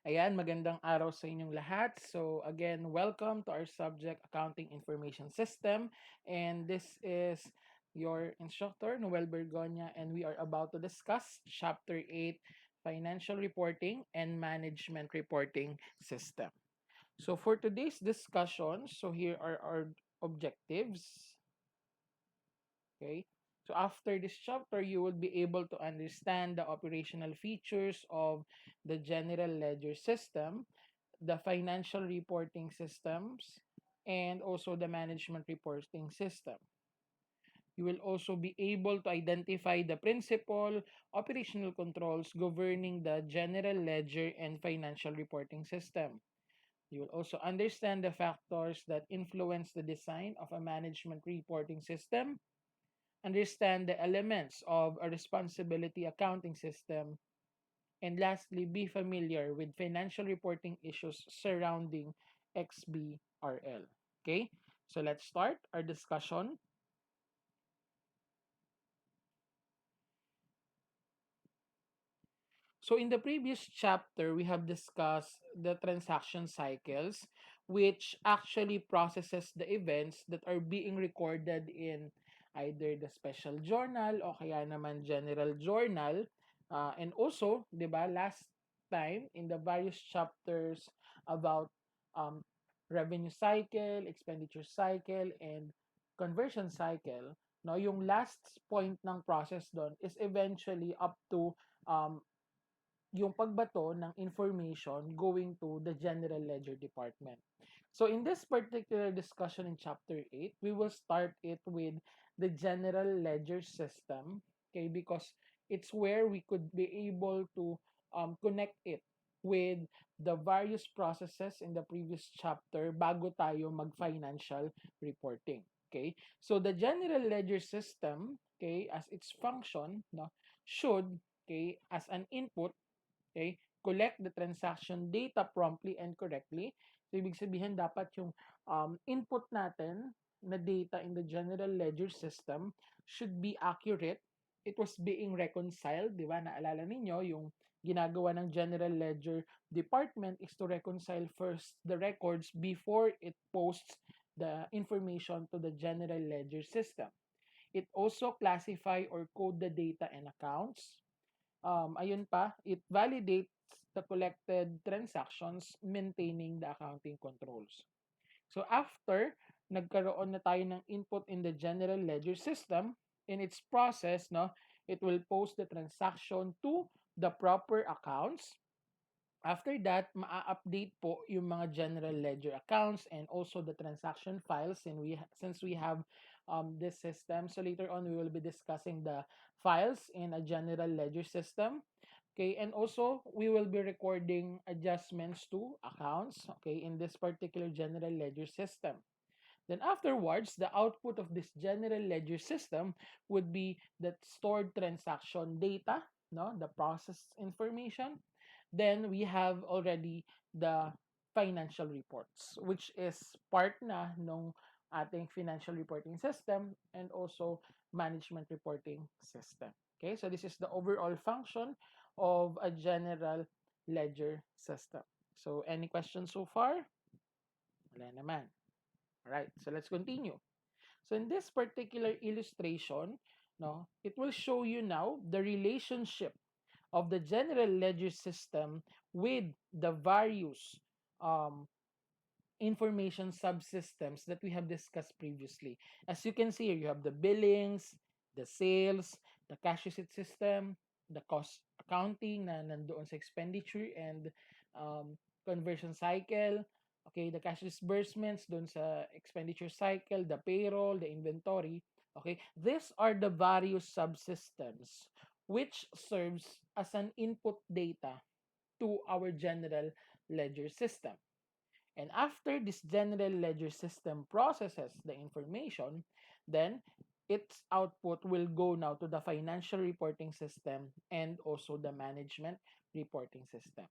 Ayan, magandang araw sa inyong lahat. So again, welcome to our subject, Accounting Information System. And this is your instructor, Noel Bergonia, and we are about to discuss Chapter 8, Financial Reporting and Management Reporting System. So for today's discussion, so here are our objectives. Okay. So after this chapter, you will be able to understand the operational features of the general ledger system, the financial reporting systems, and also the management reporting system. You will also be able to identify the principal operational controls governing the general ledger and financial reporting system. You will also understand the factors that influence the design of a management reporting system, understand the elements of a responsibility accounting system, and lastly, be familiar with financial reporting issues surrounding XBRL. Okay, so let's start our discussion. So in the previous chapter, we have discussed the transaction cycles, which actually processes the events that are being recorded in either the special journal o kaya naman general journal. And also, di ba, last time in the various chapters about um, revenue cycle, expenditure cycle, and conversion cycle, no, yung last point ng process doon is eventually up to um, yung pagbato ng information going to the general ledger department. So in this particular discussion in chapter 8, we will start it with the general ledger system, okay, because it's where we could be able to connect it with the various processes in the previous chapter bago tayo mag-financial reporting. Okay? So the general ledger system, okay, as its function, no, should, okay, as an input, okay, collect the transaction data promptly and correctly. So, ibig sabihin, dapat yung input natin na data in the general ledger system should be accurate. It was being reconciled, di ba? Naalala ninyo, yung ginagawa ng general ledger department is to reconcile first the records before it posts the information to the general ledger system. It also classify or code the data and accounts. Ayun pa, it validates the collected transactions maintaining the accounting controls. So after nagkaroon na tayo ng input in the general ledger system, in its process, no, it will post the transaction to the proper accounts. After that, maa-update po yung mga general ledger accounts and also the transaction files, and since we have this system. So later on, we will be discussing the files in a general ledger system. Okay, and also we will be recording adjustments to accounts, okay, in this particular general ledger system. Then afterwards, the output of this general ledger system would be the stored transaction data, no, the process information. Then we have already the financial reports, which is part na nung ating financial reporting system and also management reporting system. Okay, so this is the overall function of a general ledger system. So any questions so far? Wala naman. All right, so let's continue. So in this particular illustration, no, it will show you now the relationship of the general ledger system with the various um, information subsystems that we have discussed previously. As you can see here, you have the billings, the sales, the cash receipt system, the cost accounting na nandoon sa expenditure and conversion cycle, okay, the cash disbursements doon sa expenditure cycle, the payroll, the inventory, okay. These are the various subsystems which serves as an input data to our general ledger system. And after this general ledger system processes the information, then its output will go now to the financial reporting system and also the management reporting system.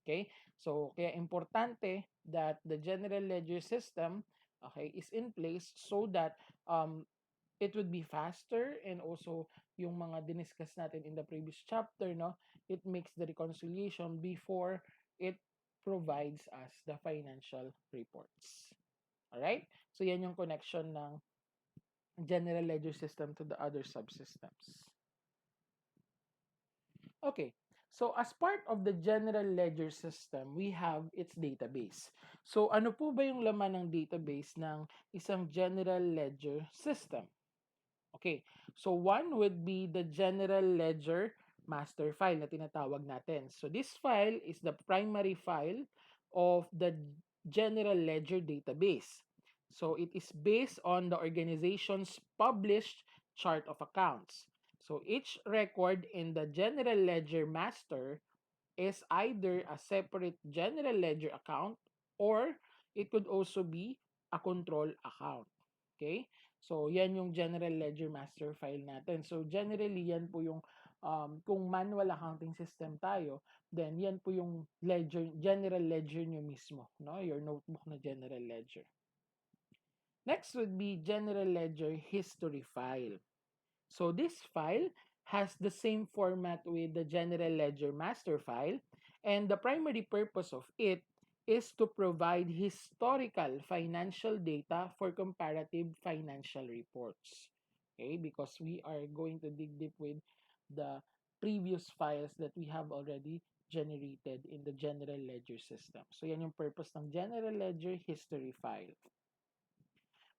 Okay? So, kaya importante that the general ledger system, okay, is in place so that it would be faster, and also yung mga diniscuss natin in the previous chapter, no, it makes the reconciliation before it provides us the financial reports. Alright? So, yan yung connection ng general ledger system to the other subsystems. Okay. So, as part of the general ledger system, we have its database. So, ano po ba yung laman ng database ng isang general ledger system? Okay. So, one would be the general ledger master file na tinatawag natin. So, this file is the primary file of the general ledger database. So, it is based on the organization's published chart of accounts. So, each record in the general ledger master is either a separate general ledger account or it could also be a control account. Okay? So, yan yung general ledger master file natin. So, generally, yan po yung kung manual accounting system tayo, then yan po yung ledger, general ledger nyo mismo, no? Your notebook na general ledger. Next would be general ledger history file. So this file has the same format with the general ledger master file, and the primary purpose of it is to provide historical financial data for comparative financial reports. Okay, because we are going to dig deep with the previous files that we have already generated in the general ledger system. So yan yung purpose ng general ledger history file.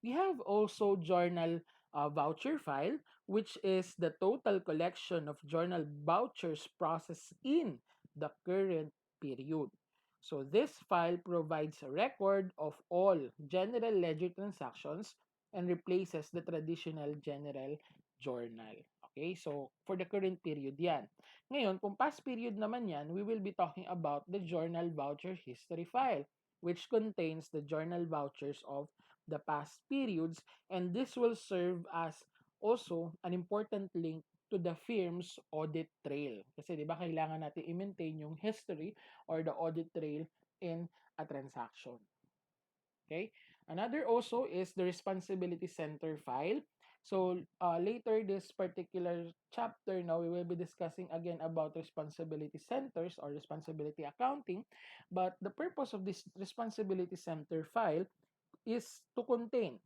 We have also journal voucher file, which is the total collection of journal vouchers processed in the current period. So this file provides a record of all general ledger transactions and replaces the traditional general journal. Okay, so for the current period yan. Ngayon, kung past period naman yan, we will be talking about the journal voucher history file, which contains the journal vouchers of the past periods, and this will serve as also an important link to the firm's audit trail. Kasi 'di ba kailangan natin i-maintain yung history or the audit trail in a transaction. Okay? Another also is the responsibility center file. So later this particular chapter now we will be discussing again about responsibility centers or responsibility accounting, but the purpose of this responsibility center file is to contain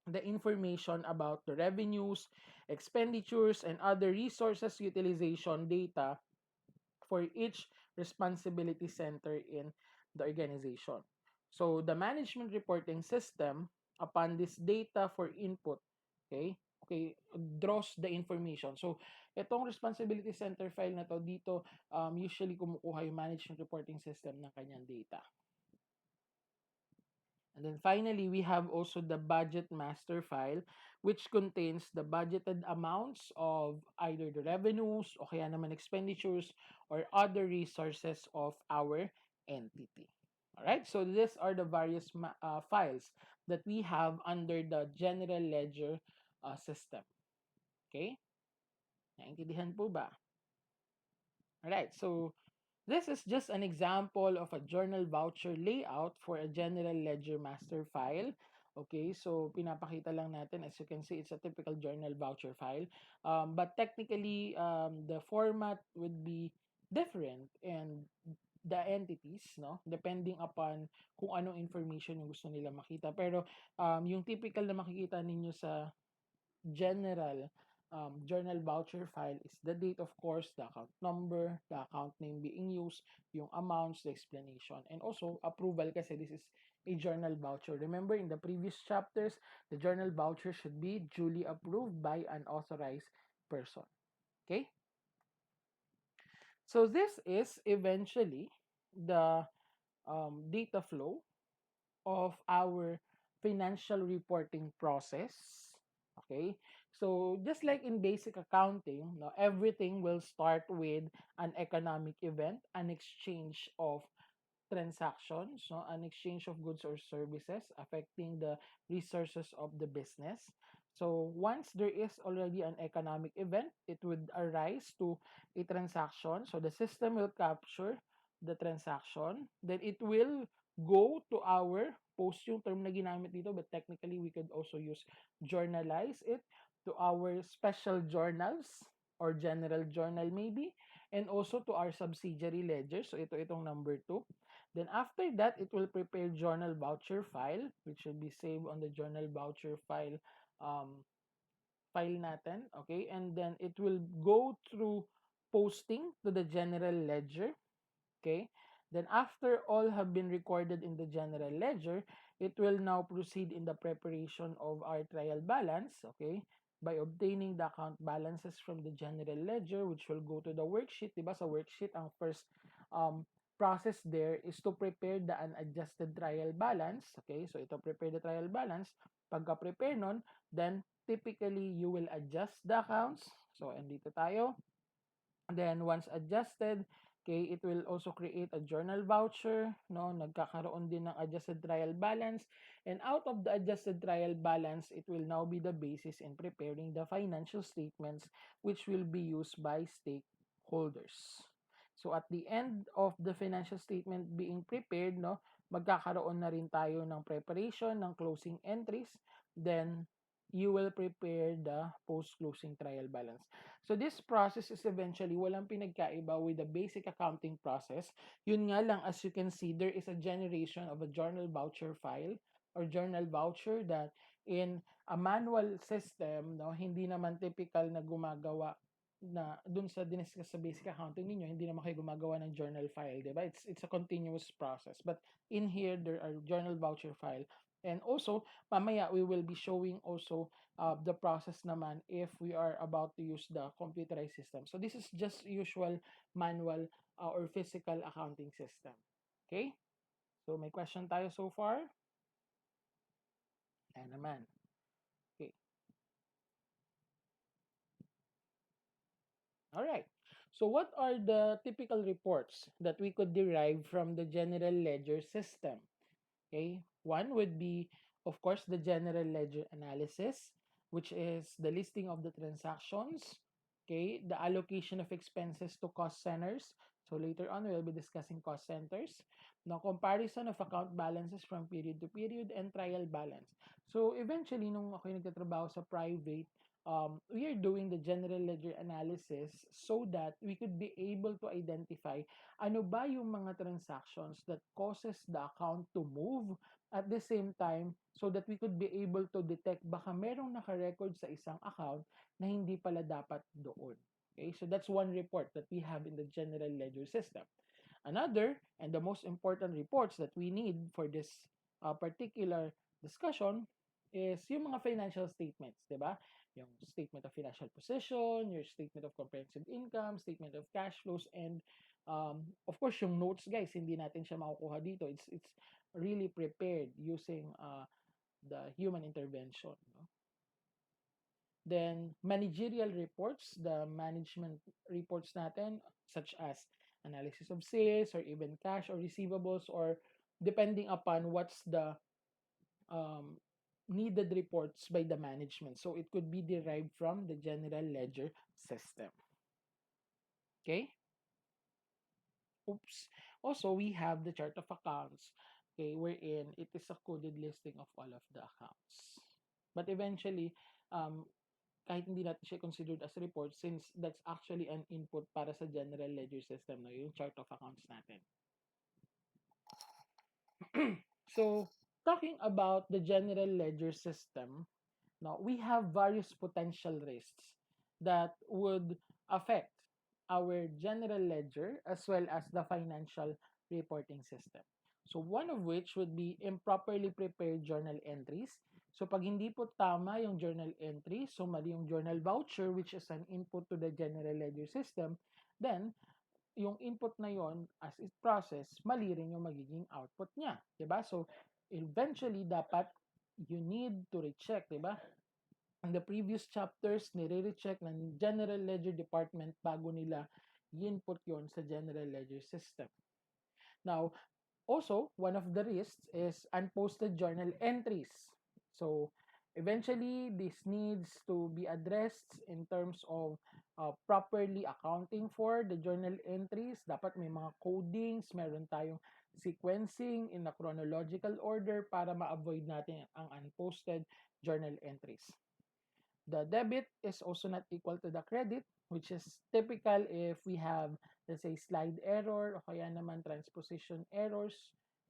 the information about the revenues, expenditures, and other resources utilization data for each responsibility center in the organization. So the management reporting system, upon this data for input, draws the information. So itong responsibility center file na to dito, usually kumukuha yung management reporting system ng kanyang data. And then finally, we have also the budget master file, which contains the budgeted amounts of either the revenues o kaya naman expenditures or other resources of our entity. Alright, so these are the various files that we have under the general ledger system. Okay? Naintindihan po ba? Alright, so this is just an example of a journal voucher layout for a general ledger master file. Okay, so pinapakita lang natin. As you can see, it's a typical journal voucher file. But technically, the format would be different and the entities, no? Depending upon kung anong information yung gusto nila makita. Pero yung typical na makikita ninyo sa general journal voucher file is the date, of course, the account number, the account name being used, yung amounts, the explanation, and also approval kasi this is a journal voucher. Remember, in the previous chapters, the journal voucher should be duly approved by an authorized person. Okay? So this is eventually the data flow of our financial reporting process. Okay, so just like in basic accounting, no, everything will start with an economic event, an exchange of transactions, no, an exchange of goods or services affecting the resources of the business. So once there is already an economic event, it would arise to a transaction. So the system will capture the transaction, then it will go to our post yung term na ginamit dito, but technically we could also use journalize it to our special journals or general journal maybe, and also to our subsidiary ledger. So itong number 2. Then after that, it will prepare journal voucher file, which will be saved on the journal voucher file natin. Okay, and then it will go through posting to the general ledger. Okay, then after all have been recorded in the general ledger, it will now proceed in the preparation of our trial balance. Okay, by obtaining the account balances from the general ledger, which will go to the worksheet. Diba sa worksheet, ang first process there is to prepare the unadjusted trial balance. Okay, so ito prepare the trial balance. Pagka-prepare nun, then typically you will adjust the accounts. So andito tayo. Then once adjusted, okay, it will also create a journal voucher, no? Nagkakaroon din ng adjusted trial balance. And out of the adjusted trial balance, it will now be the basis in preparing the financial statements which will be used by stakeholders. So at the end of the financial statement being prepared, no, magkakaroon na rin tayo ng preparation ng closing entries. Then you will prepare the post-closing trial balance. So this process is eventually walang pinagkaiba with the basic accounting process. Yun nga lang, as you can see, there is a generation of a journal voucher file or journal voucher that in a manual system, no, hindi naman typical na gumagawa na dun sa diniscuss sa basic accounting ninyo, hindi naman kayo gumagawa ng journal file, di ba? It's a continuous process. But in here, there are journal voucher file. And also, mamaya we will be showing also the process naman if we are about to use the computerized system. So this is just usual manual or physical accounting system. Okay? So may question tayo so far? Ayan naman. Okay. All right. So what are the typical reports that we could derive from the general ledger system? Okay, one would be, of course, the general ledger analysis, which is the listing of the transactions, okay, the allocation of expenses to cost centers. So later on, we'll be discussing cost centers. Now, comparison of account balances from period to period and trial balance. So eventually, nung ako yung nagtatrabaho sa private, we are doing the general ledger analysis so that we could be able to identify ano ba yung mga transactions that causes the account to move at the same time so that we could be able to detect baka merong naka-record sa isang account na hindi pala dapat doon. Okay, so that's one report that we have in the general ledger system. Another, and the most important reports that we need for this particular discussion is yung mga financial statements, di ba? Yung statement of financial position, your statement of comprehensive income, statement of cash flows, and of course, yung notes, guys, hindi natin siya makukuha dito. It's really prepared using the human intervention. No? Then, managerial reports, the management reports natin, such as analysis of sales or even cash or receivables, or depending upon what's the needed reports by the management. So it could be derived from the general ledger system. Okay? Oops. Also, we have the chart of accounts, okay, wherein it is a coded listing of all of the accounts. But eventually, kahit hindi natin siya considered as report since that's actually an input para sa general ledger system, no, yung chart of accounts natin. So, talking about the general ledger system, now we have various potential risks that would affect our general ledger as well as the financial reporting system. So one of which would be improperly prepared journal entries. So pag hindi po tama yung journal entry, so mali yung journal voucher which is an input to the general ledger system, then yung input na yon as it process, mali rin yung magiging output niya. Diba? So eventually dapat you need to recheck, diba? In the previous chapters, nire-recheck ng General Ledger Department bago nila i-input yon sa General Ledger System. Now, also, one of the risks is unposted journal entries. So, eventually, this needs to be addressed in terms of properly accounting for the journal entries. Dapat may mga codings, meron tayong sequencing in a chronological order para ma-avoid natin ang unposted journal entries. The debit is also not equal to the credit, which is typical if we have, let's say, slide error o kaya naman transposition errors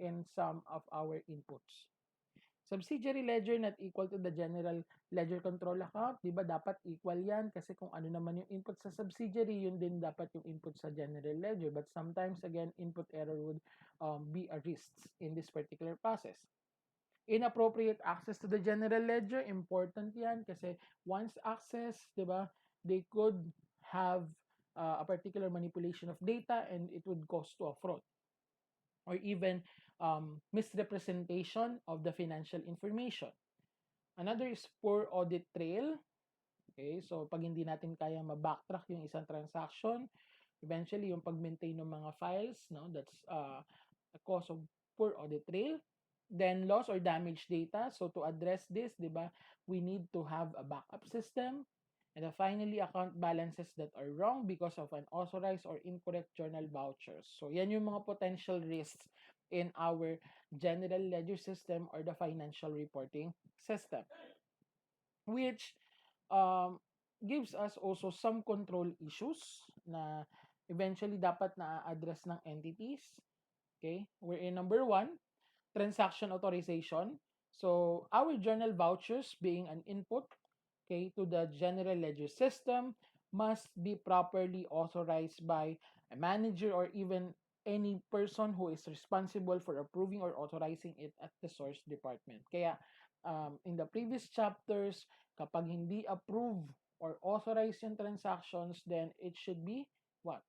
in some of our inputs. Subsidiary ledger not equal to the general ledger control account. Di ba dapat equal yan? Kasi kung ano naman yung input sa subsidiary, yun din dapat yung input sa general ledger. But sometimes, again, input error would be a risk in this particular process. Inappropriate access to the general ledger, important yan kasi once access, di ba, they could have a particular manipulation of data and it would cause to a fraud or even misrepresentation of the financial information. Another is poor audit trail. Okay, so pag hindi natin kaya ma-backtrack yung isang transaction, eventually yung pag-maintain ng mga files, no, that's a cause of poor audit trail. Then loss or damaged data. So to address this, di ba, we need to have a backup system. And then finally, account balances that are wrong because of unauthorized or incorrect journal vouchers. So yan yung mga potential risks in our general ledger system or the financial reporting system, which gives us also some control issues na eventually dapat na-address ng entities. Okay, we're in number 1, transaction authorization. So our journal vouchers being an input, okay, to the general ledger system must be properly authorized by a manager or even any person who is responsible for approving or authorizing it at the source department. Kaya in the previous chapters, kapag hindi approve or authorize yung transactions, then it should be what?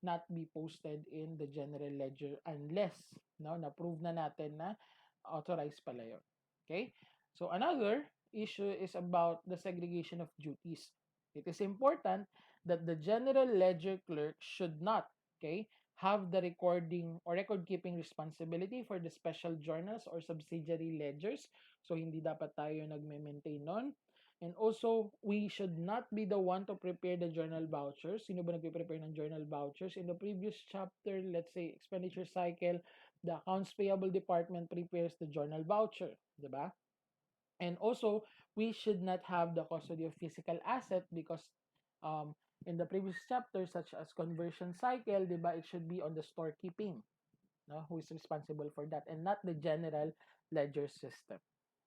Not be posted in the general ledger unless na-prove na natin na authorized pala yun. Okay? So another issue is about the segregation of duties. It is important that the general ledger clerk should not, okay, have the recording or record-keeping responsibility for the special journals or subsidiary ledgers. So hindi dapat tayo nagme-maintain nun. And also, we should not be the one to prepare the journal vouchers. Sino ba nagpe-prepare ng journal vouchers? In the previous chapter, let's say, expenditure cycle, the accounts payable department prepares the journal voucher. Diba? And also, we should not have the custody of physical asset because in the previous chapter, such as conversion cycle, diba, it should be on the storekeeping, no, who is responsible for that, and not the general ledger system.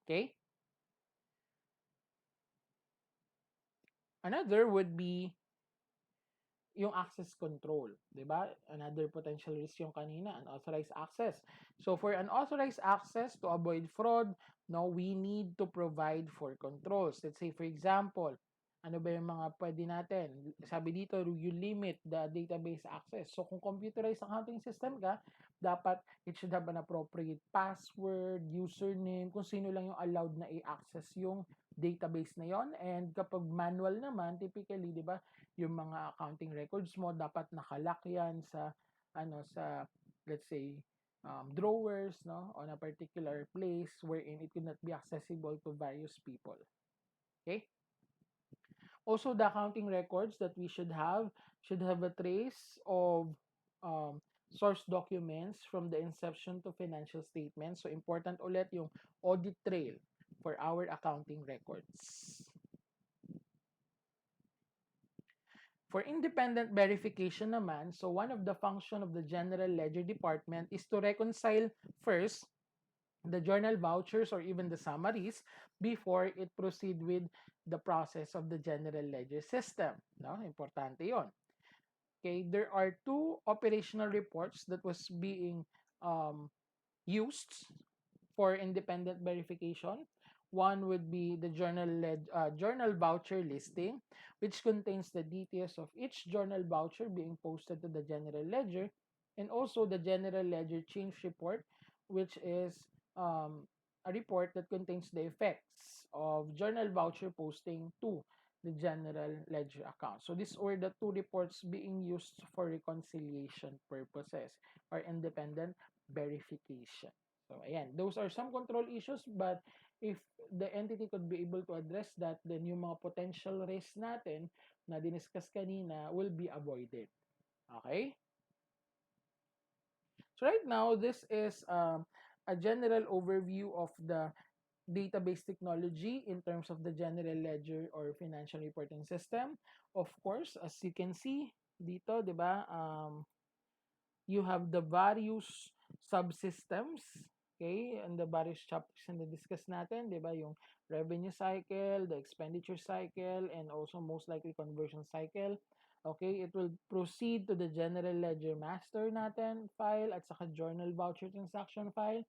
Okay? Another would be yung access control, 'di ba? Another potential risk yung kanina, unauthorized access. So for unauthorized access to avoid fraud, no, we need to provide for controls. Let's say for example, ano ba yung mga pwede natin? Sabi dito, you limit the database access. So kung computerized accounting system ka, dapat it should have an appropriate password, username, kung sino lang yung allowed na i-access yung database na yon. And kapag manual naman, typically, 'di ba, yung mga accounting records mo dapat nakalock yan sa sa, let's say, drawers, no, on a particular place wherein it could not be accessible to various people. Okay? Also, the accounting records that we should have a trace of source documents from the inception to financial statements. So, important ulit yung audit trail for our accounting records. For independent verification naman, so one of the function of the General Ledger Department is to reconcile first the journal vouchers or even the summaries before it proceed with the process of the General Ledger system. No? Importante yon. Okay, there are 2 operational reports that was being used for independent verification. One would be the journal voucher listing, which contains the details of each journal voucher being posted to the general ledger, and also the general ledger change report, which is a report that contains the effects of journal voucher posting to the general ledger account. So these were the 2 reports being used for reconciliation purposes or independent verification. So, ayan, those are some control issues, but if the entity could be able to address that, then yung mga potential risks natin na diniscuss kanina will be avoided. Okay? So, right now, this is a general overview of the database technology in terms of the general ledger or financial reporting system. Of course, as you can see dito, 'di ba? You have the various subsystems, okay, and the various chapters na discuss natin, 'di ba? Yung revenue cycle, the expenditure cycle, and also most likely conversion cycle. Okay, it will proceed to the general ledger master natin file at saka journal voucher transaction file.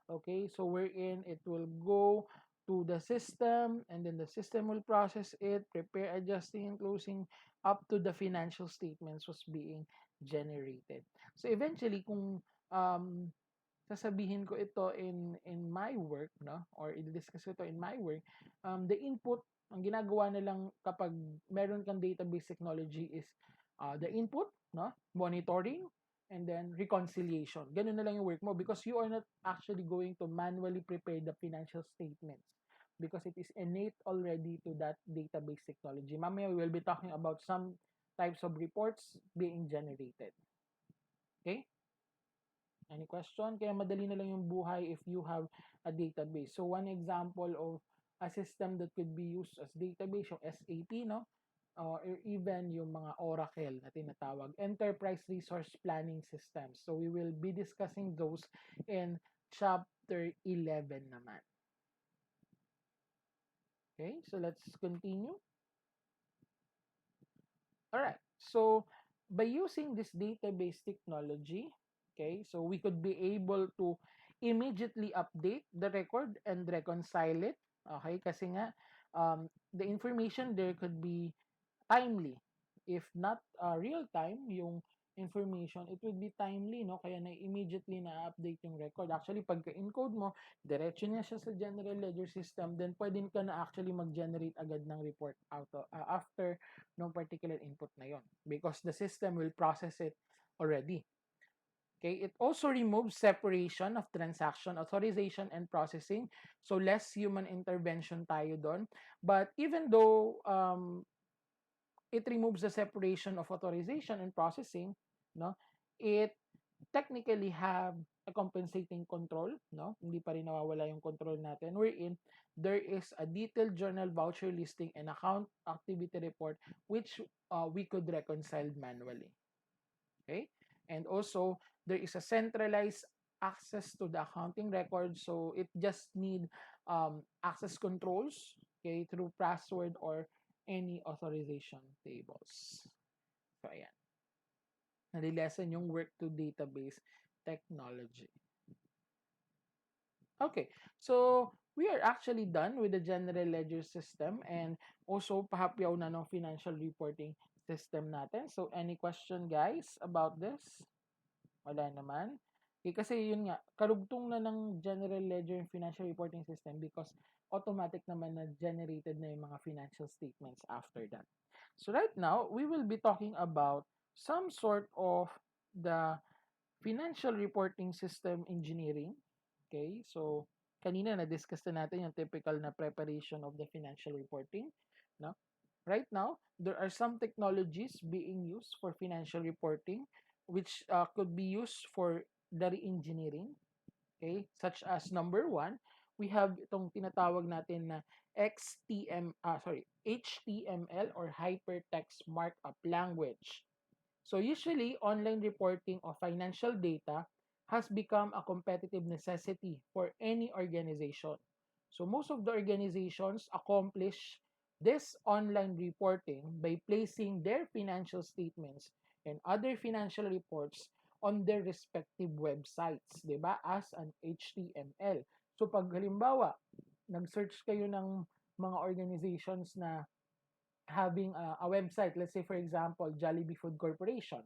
Okay, so wherein it will go to the system, and then the system will process it, prepare, adjusting, and closing up to the financial statements was being generated. So eventually, kung sasabihin ko ito in my work, no, or i-discuss ko ito in my work, the input, ang ginagawa na lang kapag meron kang database technology is the input, no, monitoring, and then reconciliation. Ganun na lang yung work mo because you are not actually going to manually prepare the financial statements because it is innate already to that database technology. Mamaya we will be talking about some types of reports being generated. Okay? Any question? Kaya madali na lang yung buhay if you have a database. So one example of a system that could be used as database, yung SAP, no? Or even yung mga Oracle na tinatawag, Enterprise Resource Planning Systems. So we will be discussing those in chapter 11 naman. Okay, so let's continue. All right. So by using this database technology, okay, so we could be able to immediately update the record and reconcile it. Okay, kasi nga the information there could be timely. If not real time, yung information, it would be timely, no? Kaya na immediately na-update yung record. Actually, pagka-encode mo, diretso niya siya sa general ledger system, then pwede ka na actually mag-generate agad ng report after no particular input na yon because the system will process it already. Okay, it also removes separation of transaction authorization and processing. So less human intervention tayo doon. But even though it removes the separation of authorization and processing, no, it technically have a compensating control, no, hindi pa rin nawawala yung control natin, wherein there is a detailed journal voucher listing and account activity report which we could reconcile manually. Okay, and also there is a centralized access to the accounting record, so it just need access controls, okay, through password or any authorization tables. So ayan, nalilesan yung work to database technology. Okay, so we are actually done with the general ledger system and also pahapyaw na ng financial reporting system natin. So any question guys about this? Wala naman. Kasi yun nga, karugtong na ng general ledger and financial reporting system because automatic naman na generated na yung mga financial statements after that. So right now, we will be talking about some sort of the financial reporting system engineering. Okay, so kanina na-discuss na natin yung typical na preparation of the financial reporting. No? Right now, there are some technologies being used for financial reporting which could be used for the re-engineering. Okay, such as number one, we have itong tinatawag natin na HTML or Hypertext Markup Language. So usually, online reporting of financial data has become a competitive necessity for any organization. So most of the organizations accomplish this online reporting by placing their financial statements and other financial reports on their respective websites, 'di ba? As an HTML. So pag halimbawa, nag-search kayo ng mga organizations na having a website, let's say for example, Jollibee Food Corporation.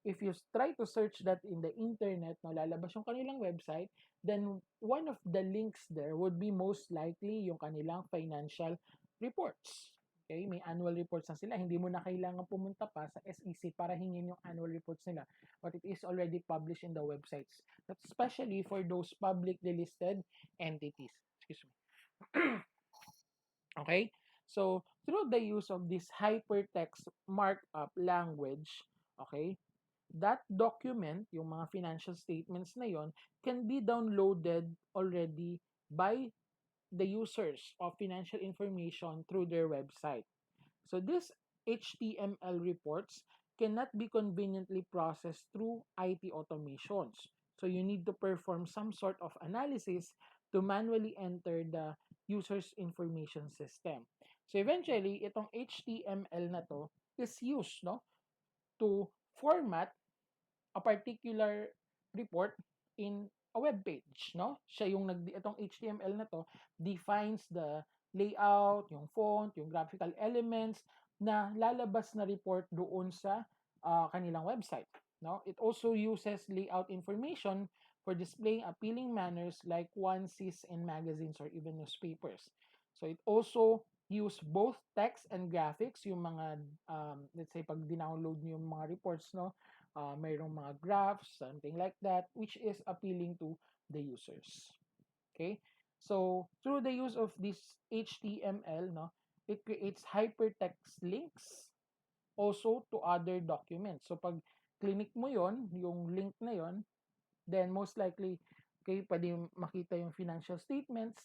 If you try to search that in the internet, no, lalabas yung kanilang website, then one of the links there would be most likely yung kanilang financial reports. Okay, may annual reports na sila. Hindi mo na kailangan pumunta pa sa SEC para hingin yung annual reports nila. But it is already published in the websites. That's especially for those publicly listed entities. Excuse me. Okay? So, through the use of this hypertext markup language, okay, that document, yung mga financial statements na yon, can be downloaded already by the users of financial information through their website. So these HTML reports cannot be conveniently processed through IT automations. So you need to perform some sort of analysis to manually enter the user's information system. So eventually, itong HTML na to is used, no, to format a particular report in a web page, no? Siya yung itong HTML na to defines the layout, yung font, yung graphical elements na lalabas na report doon sa kanilang website, no? It also uses layout information for displaying appealing manners like one sees in magazines or even newspapers. So it also use both text and graphics, yung mga let's say pag dinownload niyo yung mga reports, no, mayroong mga graphs, something like that, which is appealing to the users. Okay? So, through the use of this HTML, no, it creates hypertext links also to other documents. So, pag clinic mo yon, yung link na yon, then most likely, okay, pwede makita yung financial statements.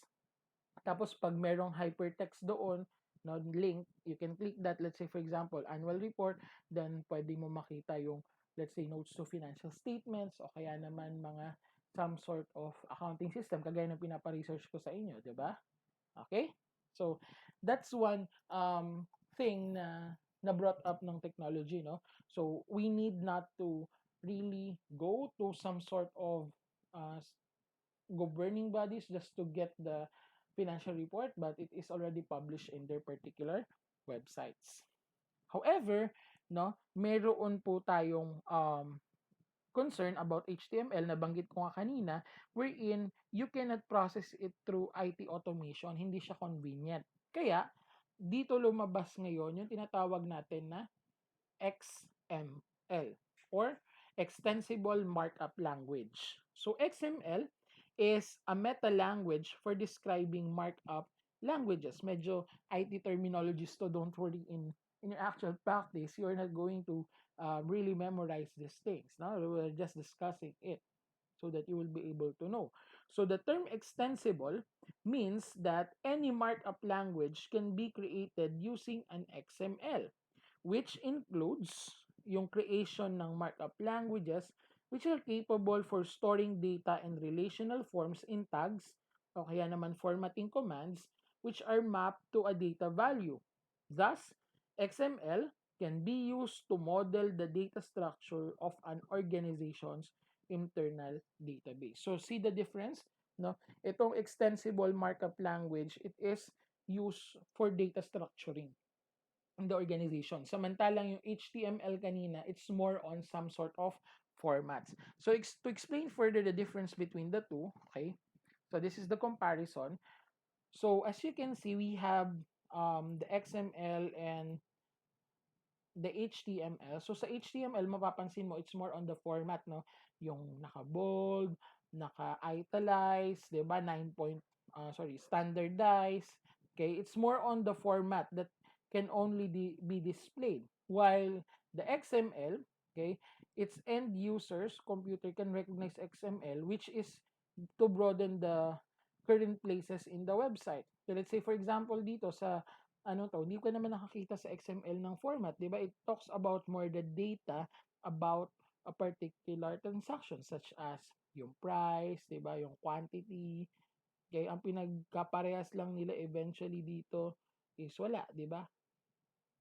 Tapos, pag merong hypertext doon, no, link, you can click that. Let's say, for example, annual report, then pwede mo makita yung, let's say, notes to financial statements o kaya naman mga some sort of accounting system, kagaya ng pinapa-research ko sa inyo, di ba? Okay? So, that's one thing na brought up ng technology, no? So, we need not to really go to some sort of uh, governing bodies just to get the financial report, but it is already published in their particular websites. However, no, meron po tayong concern about HTML na banggit ko nga kanina, wherein you cannot process it through IT automation, hindi siya convenient. Kaya dito lumabas ngayon yung tinatawag natin na XML or Extensible Markup Language. So XML is a meta language for describing markup languages. Medyo IT terminologies to, don't worry, in your actual practice, you're not going to really memorize these things. Now we're just discussing it so that you will be able to know. So the term extensible means that any markup language can be created using an XML, which includes yung creation ng markup languages which are capable for storing data and relational forms in tags o kaya naman formatting commands which are mapped to a data value. Thus, XML can be used to model the data structure of an organization's internal database. So, see the difference? No? Itong extensible markup language, it is used for data structuring in the organization. Samantalang yung HTML kanina, it's more on some sort of formats. So, to explain further the difference between the two, okay, so this is the comparison. So, as you can see, we have the XML and the HTML. So, sa HTML, mapapansin mo, it's more on the format, no? Yung naka-bold, naka-italize, di ba? Standardized. Okay, it's more on the format that can only be displayed. While the XML, okay, its end users computer can recognize XML, which is to broaden the current places in the website. So let's say for example dito sa hindi ko naman nakakita sa XML ng format, 'di ba? It talks about more the data about a particular transaction such as yung price, 'di ba? Yung quantity. Kaya ang pinagkaparehas lang nila eventually dito is wala, 'di ba?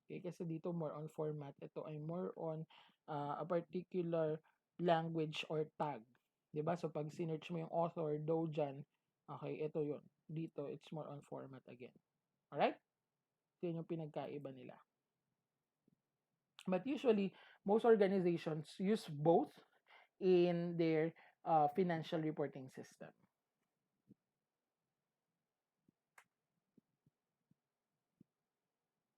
Okay, kasi dito more on format, ito ay more on a particular language or tag. 'Di ba? So pag sinearch mo yung author, Dojan, okay, ito 'yon. Dito it's more on format again. Alright? Yun yung pinagkaiba nila. But usually, most organizations use both in their financial reporting system.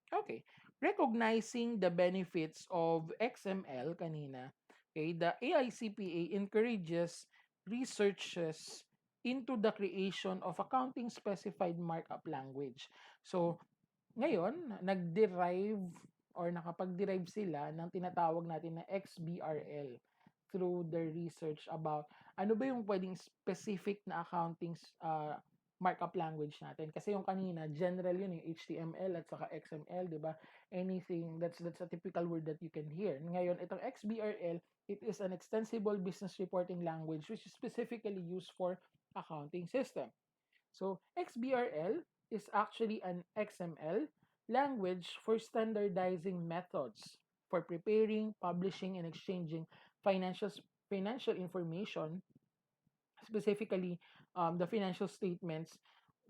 Okay. Recognizing the benefits of XML kanina, okay, the AICPA encourages researches into the creation of accounting specified markup language. So, ngayon, nag-derive or nakapag-derive sila ng tinatawag natin na XBRL through their research about ano ba yung pwedeng specific na accounting markup language natin. Kasi yung kanina, general yun, yung HTML at saka XML, di ba? Anything, that's a typical word that you can hear. Ngayon, itong XBRL, it is an extensible business reporting language which is specifically used for accounting system. So, XBRL is actually an XML language for standardizing methods for preparing, publishing, and exchanging financial information, specifically the financial statements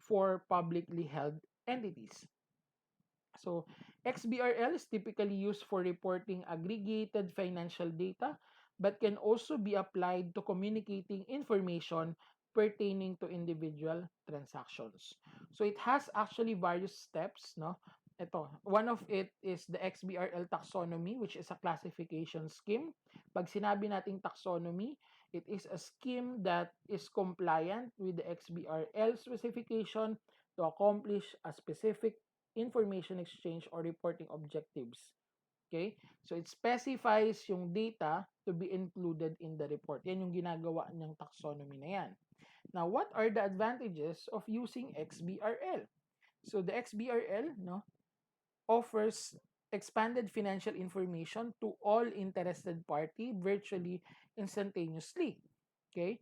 for publicly held entities. So, XBRL is typically used for reporting aggregated financial data, but can also be applied to communicating information pertaining to individual transactions. So, it has actually various steps, no? Ito, one of it is the XBRL taxonomy, which is a classification scheme. Pag sinabi nating taxonomy, it is a scheme that is compliant with the XBRL specification to accomplish a specific information exchange or reporting objectives. Okay? So, it specifies yung data to be included in the report. Yan yung ginagawa niyang taxonomy na yan. Now, what are the advantages of using XBRL? So, the XBRL, no, offers expanded financial information to all interested party virtually instantaneously. Okay?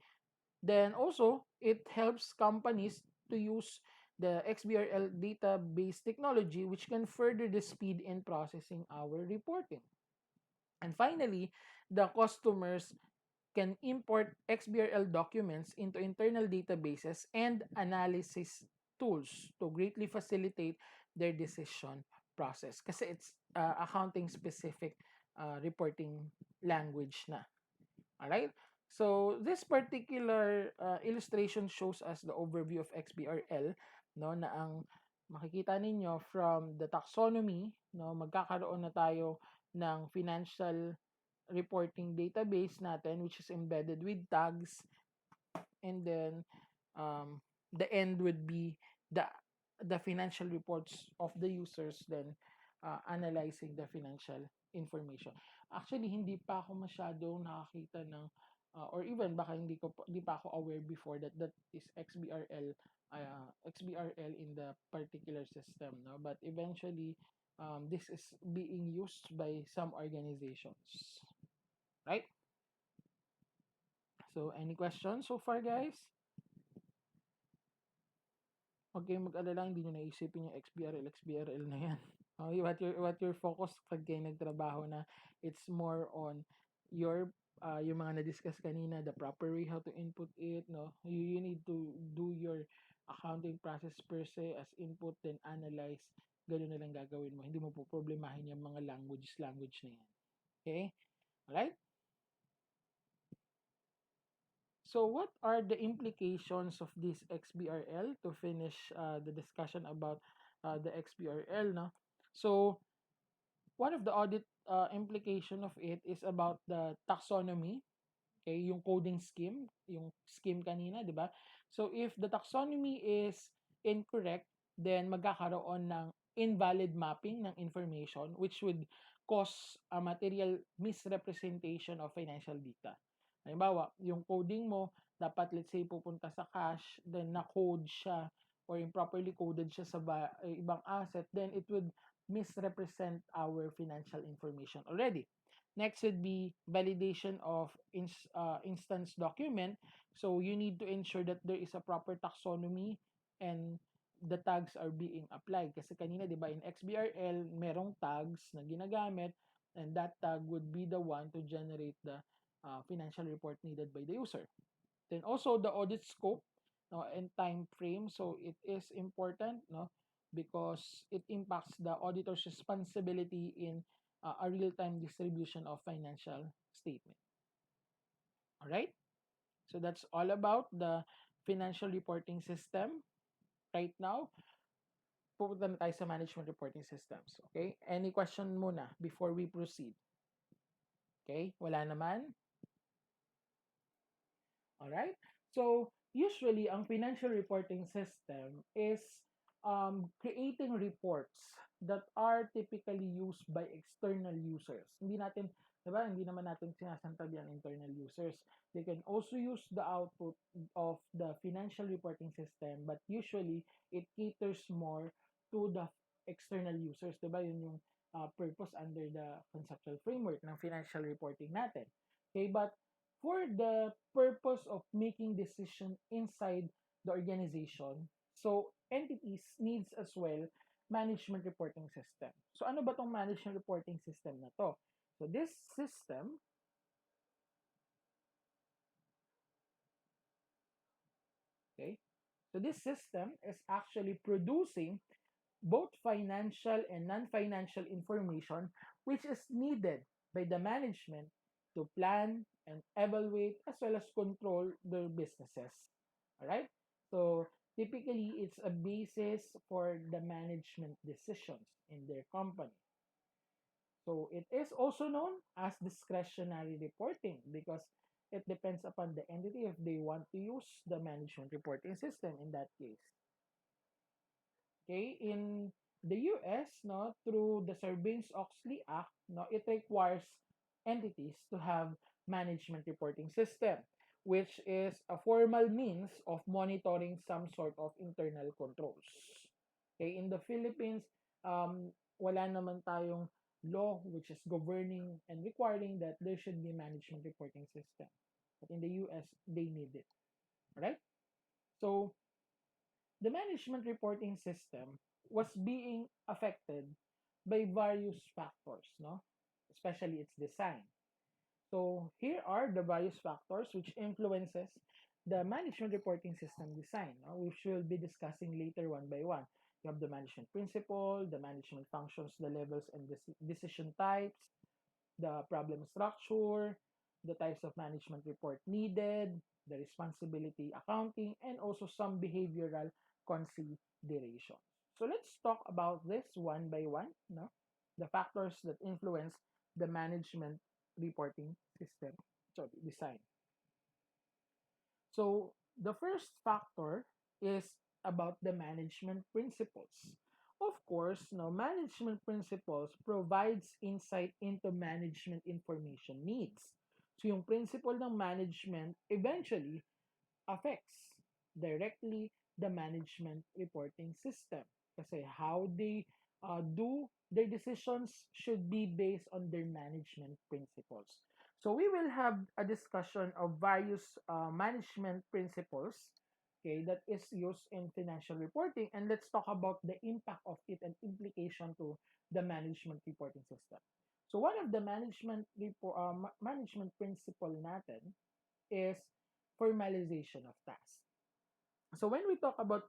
Then also, it helps companies to use the XBRL database technology, which can further the speed in processing our reporting. And finally, the customers can import XBRL documents into internal databases and analysis tools to greatly facilitate their decision process. Kasi it's accounting specific reporting language na. Alright? So, this particular illustration shows us the overview of XBRL, no, na ang makikita ninyo from the taxonomy, no, magkakaroon na tayo ng financial reporting database natin which is embedded with tags, and then the end would be the financial reports of the users, then analyzing the financial information. Actually, hindi pa ako masyadong nakakita ng or even baka hindi pa ako aware before that is XBRL in the particular system, no, but eventually this is being used by some organizations, right? So, any questions so far, guys? Huwag kayong mag-alala, hindi nyo naisipin yung XBRL na yan. Okay, what your focus pag kayo nagtrabaho na, it's more on your yung mga na-discuss kanina, the proper way how to input it, no? You need to do your accounting process per se as input, then analyze. Ganun na lang gagawin mo. Hindi mo po problemahin yung mga language na yan. Okay? Alright? So, what are the implications of this XBRL to finish the discussion about the XBRL? No? So, one of the audit implication of it is about the taxonomy, okay, yung coding scheme, yung scheme kanina, di ba? So, if the taxonomy is incorrect, then magkakaroon ng invalid mapping ng information which would cause a material misrepresentation of financial data. Halimbawa, yung coding mo, dapat let's say pupunta sa cash, then na-code siya or improperly coded siya sa ibang asset, then it would misrepresent our financial information already. Next would be validation of instance document. So you need to ensure that there is a proper taxonomy and the tags are being applied. Kasi kanina, di ba, in XBRL, merong tags na ginagamit, and that tag would be the one to generate the financial report needed by the user. Then also the audit scope, no, and time frame. So it is important, no, because it impacts the auditor's responsibility in a real-time distribution of financial statement. All right? So that's all about the financial reporting system. Right now, pupunta na tayo sa management reporting systems. Okay? Any question muna before we proceed? Okay? Wala naman? All right? So, usually, ang financial reporting system is creating reports that are typically used by external users. Hindi natin Diba? Hindi naman natin sinasantabi ang internal users. They can also use the output of the financial reporting system, but usually it caters more to the external users. Diba? Yun yung purpose under the conceptual framework ng financial reporting natin. Okay, but for the purpose of making decision inside the organization, so entities needs as well management reporting system. So ano ba tong management reporting system na to? So this system, okay, so this system is actually producing both financial and non-financial information which is needed by the management to plan and evaluate as well as control their businesses. All right? So typically it's a basis for the management decisions in their company. So it is also known as discretionary reporting because it depends upon the entity if they want to use the management reporting system in that case. Okay, in the US, no, through the Sarbanes-Oxley Act, no, it requires entities to have management reporting system, which is a formal means of monitoring some sort of internal controls. Okay, in the Philippines, wala naman tayong law which is governing and requiring that there should be management reporting system. But in the US, they need it. Right? So the management reporting system was being affected by various factors, no? Especially its design. So here are the various factors which influences the management reporting system design, no? Which we'll be discussing later one by one. You have the management principle, the management functions, the levels and decision types, the problem structure, the types of management report needed, the responsibility accounting, and also some behavioral considerations. So let's talk about this one by one, no? The factors that influence the management reporting system, sorry, design. So the first factor is about the management principles. Of course, no, management principles provides insight into management information needs. So yung principle ng management eventually affects directly the management reporting system. Kasi how they do their decisions should be based on their management principles. So we will have a discussion of various management principles, okay, that is used in financial reporting, and let's talk about the impact of it and implication to the management reporting system. So one of the management principle natin is formalization of tasks. So when we talk about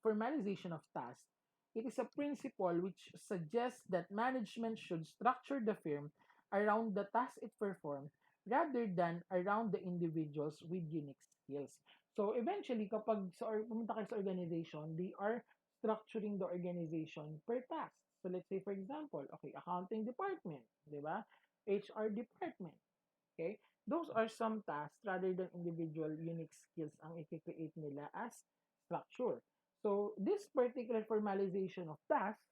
formalization of tasks, it is a principle which suggests that management should structure the firm around the tasks it performs rather than around the individuals with unique skills. So eventually, kapag pumunta kayo sa organization, they are structuring the organization per task. So let's say for example, okay, accounting department, di ba? HR department, okay? Those are some tasks rather than individual unique skills ang i-create nila as structure. So this particular formalization of tasks,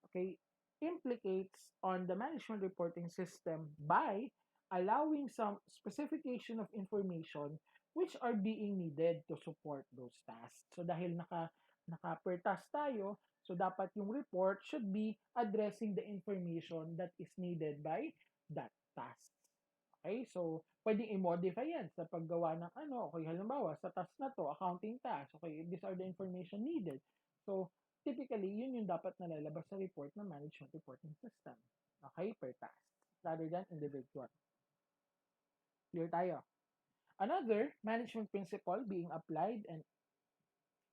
okay, implicates on the management reporting system by allowing some specification of information which are being needed to support those tasks. So dahil naka per task tayo, so dapat yung report should be addressing the information that is needed by that task. Okay? So, pwedeng i-modify yan sa paggawa ng ano. Okay, halimbawa, sa task na to, accounting task. Okay, these are the information needed. So, typically, yun yung dapat nalalabas sa report ng management reporting system. Okay, per task. Rather than individual. Clear tayo. Another management principle being applied and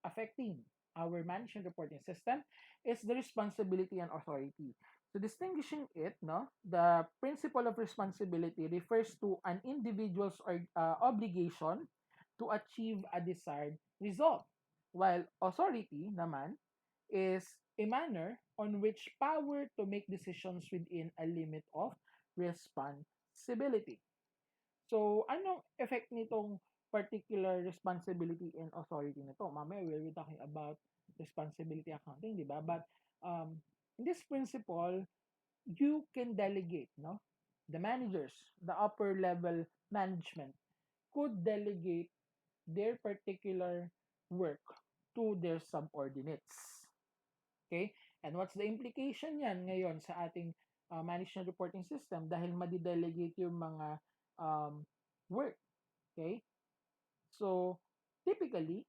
affecting our management reporting system is the responsibility and authority. So distinguishing it, no, the principle of responsibility refers to an individual's obligation to achieve a desired result, while authority naman is a manner on which power to make decisions within a limit of responsibility. So, anong effect nitong particular responsibility and authority nito? Mamaya we'll be talking about responsibility accounting, di ba? But in this principle, you can delegate, no? the managers, the upper level management, could delegate their particular work to their subordinates. Okay? And what's the implication yan ngayon sa ating management reporting system dahil madi-delegate yung mga work. Okay? So, typically,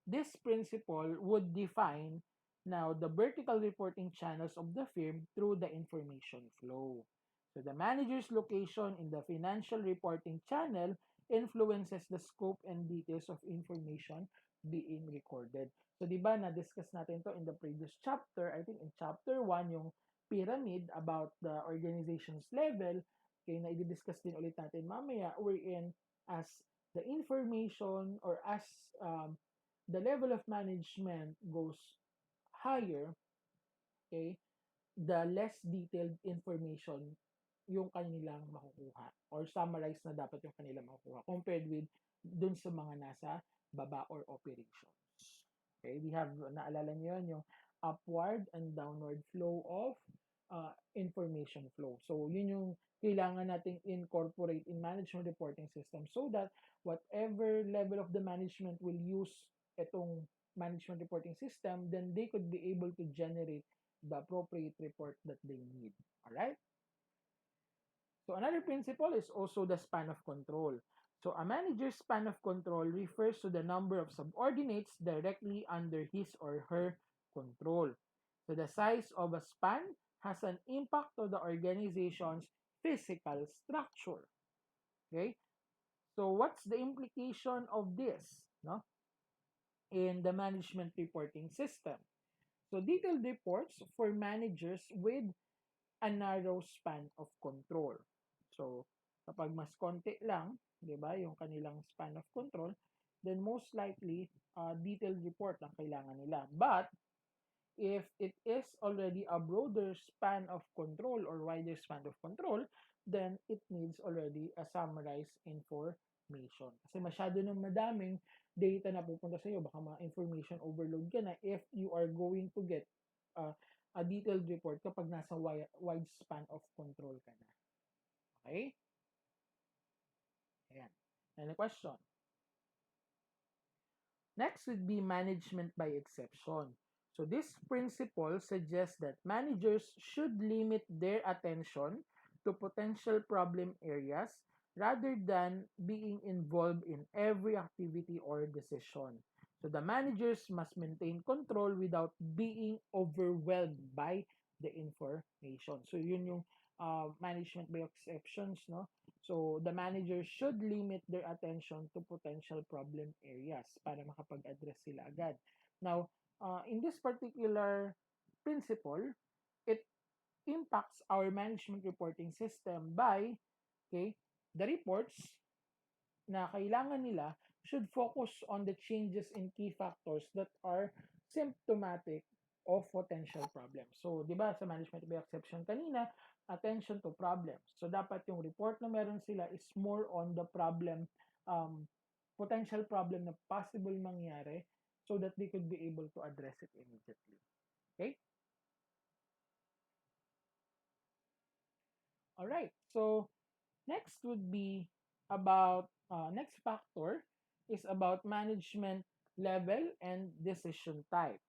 this principle would define now the vertical reporting channels of the firm through the information flow. So the manager's location in the financial reporting channel influences the scope and details of information being recorded. So di ba na-discuss natin to in the previous chapter, I think in chapter 1 yung pyramid about the organization's level, okay, na i-discuss din ulit natin mamaya, wherein as the information or as the level of management goes higher, okay, the less detailed information yung kanilang makukuha or summarized na dapat yung kanilang makukuha compared with dun sa mga nasa baba or operations. Okay, we have, naalala niyo yun, yung upward and downward flow of information flow. So, yun yung kailangan nating incorporate in management reporting system so that whatever level of the management will use itong management reporting system, then they could be able to generate the appropriate report that they need. All right? So another principle is also the span of control. So a manager's span of control refers to the number of subordinates directly under his or her control. So the size of a span has an impact on the organization's physical structure. Okay? So what's the implication of this, no? In the management reporting system? So detailed reports for managers with a narrow span of control. So, kapag mas konti lang, 'di ba, yung kanilang span of control, then most likely detailed report ang kailangan nila. But if it is already a broader span of control or wider span of control, then it needs already a summarized information. Kasi masyado nang madaming data na pupunta sa iyo, baka ma-information overload ka na if you are going to get uh, a detailed report kapag nasa wide span of control ka na. Okay? Ayan. Any question? Next would be management by exception. So this principle suggests that managers should limit their attention to potential problem areas rather than being involved in every activity or decision. So the managers must maintain control without being overwhelmed by the information. So yun yung management by exceptions, no? So, the manager should limit their attention to potential problem areas para makapag-address sila agad. Now, in this particular principle, it impacts our management reporting system by, okay, the reports na kailangan nila should focus on the changes in key factors that are symptomatic of potential problems. So, di ba, sa management by exception kanina, attention to problems. So, dapat yung report na meron sila is more on the problem, potential problem na possible mangyari so that they could be able to address it immediately. Okay? All right. So, next would be about, next factor is about management level and decision type.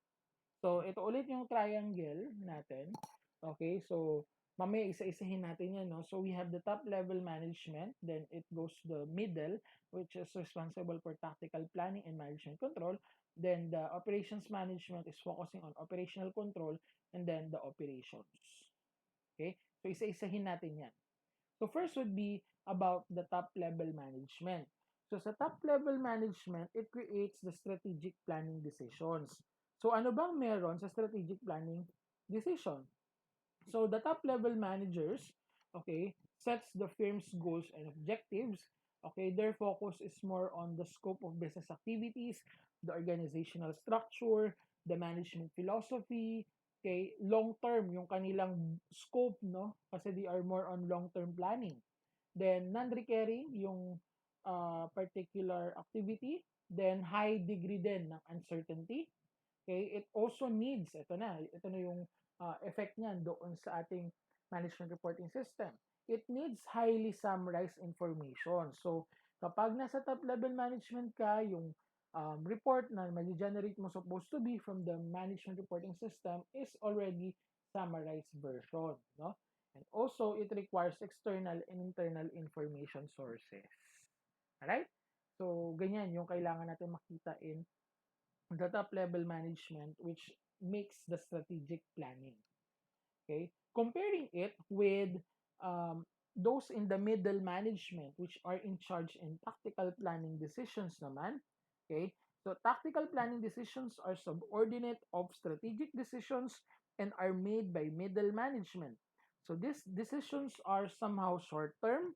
So, ito ulit yung triangle natin. Okay, so mamaya isa-isahin natin yan, no? So, we have the top level management, then it goes to the middle, which is responsible for tactical planning and management control. Then, the operations management is focusing on operational control, and then the operations. Okay, so isa-isahin natin yan. So, first would be about the top level management. So, sa top level management, it creates the strategic planning decisions. So, ano bang meron sa strategic planning decision? So, the top level managers, okay, sets the firm's goals and objectives. Okay, their focus is more on the scope of business activities, the organizational structure, the management philosophy, okay, long-term yung kanilang scope, no? Kasi they are more on long-term planning. Then, non-recurring yung particular activity. Then, high degree din ng uncertainty. Okay, it also needs, ito na yung effect niyan doon sa ating management reporting system. it needs highly summarized information. So, kapag nasa top level management ka, yung report na mag-generate mo supposed to be from the management reporting system is already summarized version, no? And also, it requires external and internal information sources. Alright? So, ganyan yung kailangan natin makita in the top level management, which makes the strategic planning. Okay, comparing it with those in the middle management, which are in charge in tactical planning decisions naman. Okay, so tactical planning decisions are subordinate of strategic decisions and are made by middle management. So these decisions are somehow short term,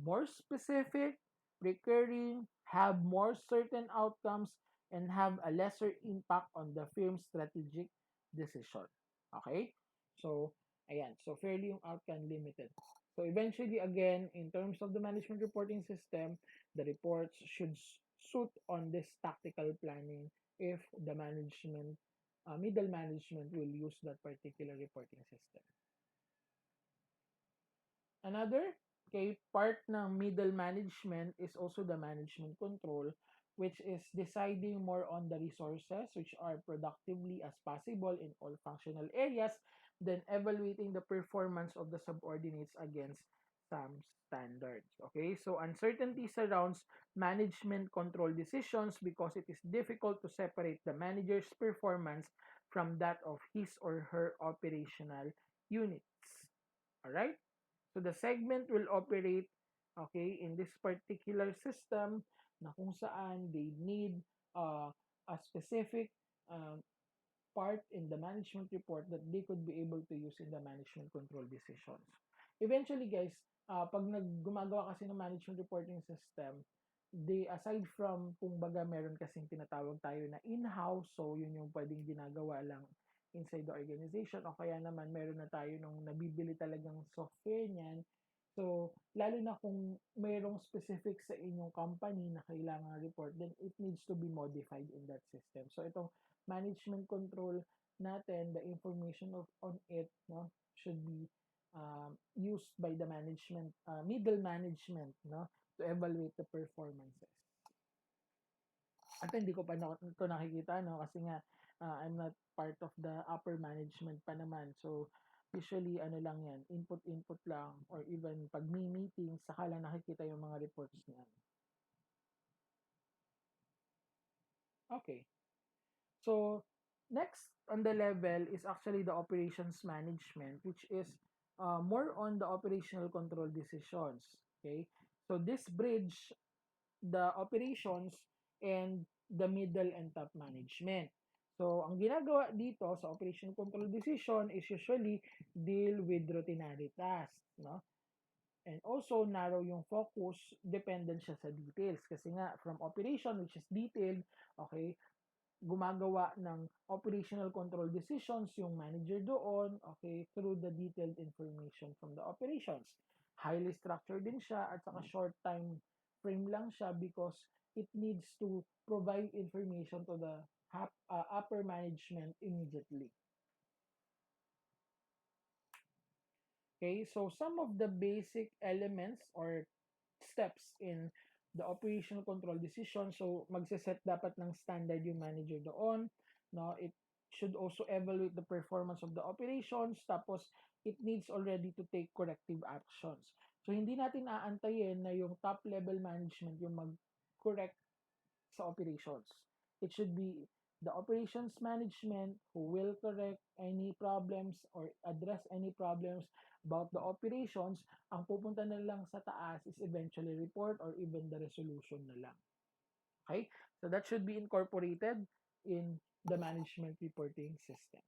more specific, recurring, have more certain outcomes, and have a lesser impact on the firm's strategic decision. Okay? So, ayan. So, fairly yung outcome limited. So, eventually, again, in terms of the management reporting system, the reports should suit on this tactical planning if the management, middle management will use that particular reporting system. Another part ng middle management is also the management control, which is deciding more on the resources which are productively as possible in all functional areas, then evaluating the performance of the subordinates against some standards. Okay, so uncertainty surrounds management control decisions because it is difficult to separate the manager's performance from that of his or her operational units. All right? So the segment will operate, okay, in this particular system na kung saan they need a specific uh, part in the management report that they could be able to use in the management control decisions. Eventually, guys, pag gumagawa kasi ng management reporting system, they, aside from, kung baga, meron kasing tinatawag tayo na in-house, so yun yung pwedeng ginagawa lang inside the organization, o kaya naman meron na tayo nung nabibili talagang software niyan. So, lalo na kung mayroong specific sa inyong company na kailangan report, then it needs to be modified in that system. So, itong management control natin, the information on it, no, should be used by the management, middle management, no, to evaluate the performances. At hindi ko pa ito nakikita, no, kasi nga I'm not part of the upper management pa naman. So usually ano lang yan, input lang, or even pag may meeting, saka lang nakikita yung mga reports niyan. Okay. So next on the level is actually the operations management, which is more on the operational control decisions. Okay. So this bridge the operations and the middle and top management. So, ang ginagawa dito sa operation control decision is usually deal with routinary tasks, no? And also, narrow yung focus, dependent siya sa details. Kasi nga, from operation, which is detailed, okay, gumagawa ng operational control decisions yung manager doon, okay, through the detailed information from the operations. Highly structured din siya at saka short time frame lang siya because it needs to provide information to the upper management immediately. Okay, so some of the basic elements or steps in the operational control decision. So, magse-set dapat ng standard yung manager doon. No? It should also evaluate the performance of the operations. Tapos, it needs already to take corrective actions. So, hindi natin aantayin na yung top level management yung mag-correct sa operations. It should be the operations management who will correct any problems or address any problems about the operations. Ang pupunta na lang sa taas is eventually report or even the resolution na lang. Okay? So that should be incorporated in the management reporting system.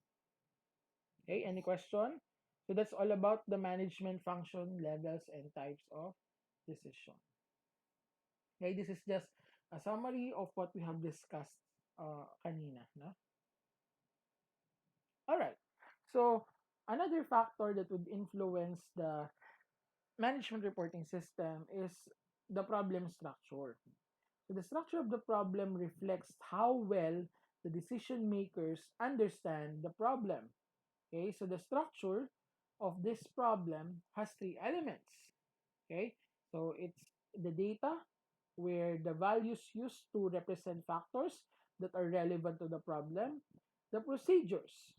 Okay, any question? So that's all about the management function, levels, and types of decision. Okay, this is just a summary of what we have discussed kanina. No? Alright, so another factor that would influence the management reporting system is the problem structure. So the structure of the problem reflects how well the decision makers understand the problem. Okay, so the structure of this problem has three elements. Okay, so it's the data, where the values used to represent factors that are relevant to the problem, the procedures,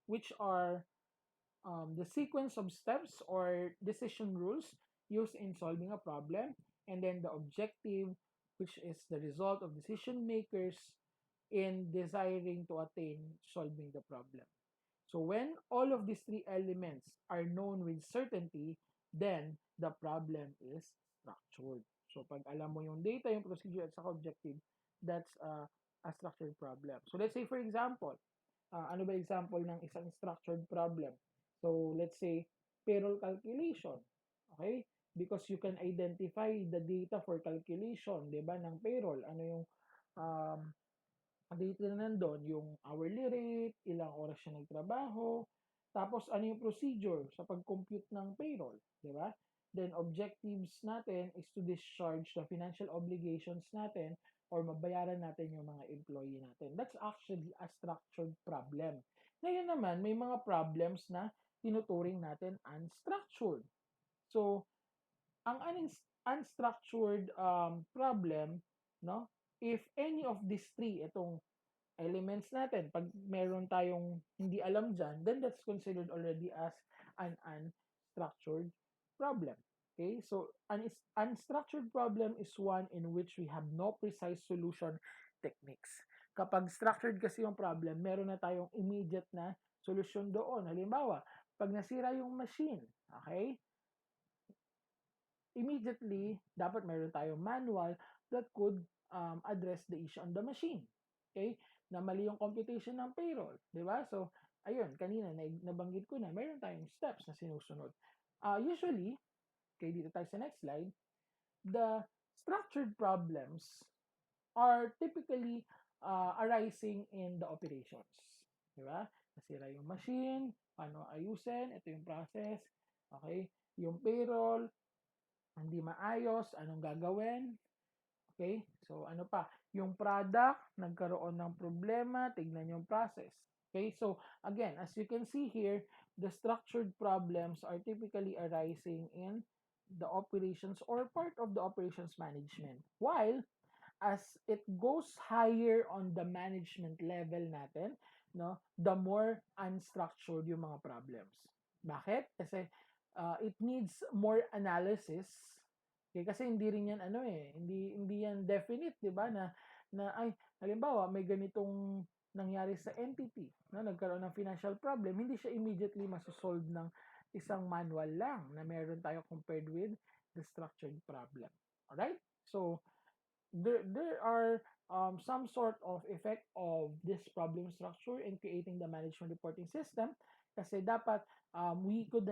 which are the sequence of steps or decision rules used in solving a problem, and then the objective, which is the result of decision makers in desiring to attain solving the problem. So when all of these three elements are known with certainty, then the problem is structured. So pag alam mo yung data, yung procedure, at saka objective, that's a structured problem. So let's say for example, ano ba example ng isang structured problem? So let's say payroll calculation. Okay? Because you can identify the data for calculation, 'di ba, ng payroll. Ano yung um, dito na nandun, yung hourly rate, ilang oras siya nagtrabaho, tapos ano yung procedure sa pag-compute ng payroll, di ba? Then objectives natin is to discharge the financial obligations natin or mabayaran natin yung mga employee natin. That's actually a structured problem. Ngayon naman, may mga problems na tinuturing natin unstructured. So, ang unstructured problem, no? If any of these three, itong elements natin, pag meron tayong hindi alam dyan, then that's considered already as an unstructured problem. Okay, so an unstructured problem is one in which we have no precise solution techniques. Kapag structured kasi yung problem, meron na tayong immediate na solusyon doon. Halimbawa, pag nasira yung machine, okay, immediately, dapat meron tayong manual that could address the issue on the machine. Okay? Na mali yung computation ng payroll. Di ba? So, ayun, kanina nabanggit ko na, meron tayong steps na sinusunod. Usually, okay, dito tayo sa next slide, the structured problems are typically arising in the operations. Di ba? Nasira yung machine, paano ayusin, ito yung process, okay? Yung payroll, hindi maayos, anong gagawin? Okay? So, ano pa? Yung product, nagkaroon ng problema, tignan yung process. Okay? So, again, as you can see here, the structured problems are typically arising in the operations or part of the operations management. While, as it goes higher on the management level natin, no, the more unstructured yung mga problems. Bakit? Kasi it needs more analysis. Okay, kasi hindi rin yan ano hindi yan definite, 'di ba? Na ay halimbawa may ganitong nangyari sa entity, no, nagkaroon ng financial problem, hindi siya immediately masosolve ng isang manual lang na meron tayo compared with the structured problem. Alright? So, there are some sort of effect of this problem structure in creating the management reporting system kasi dapat we could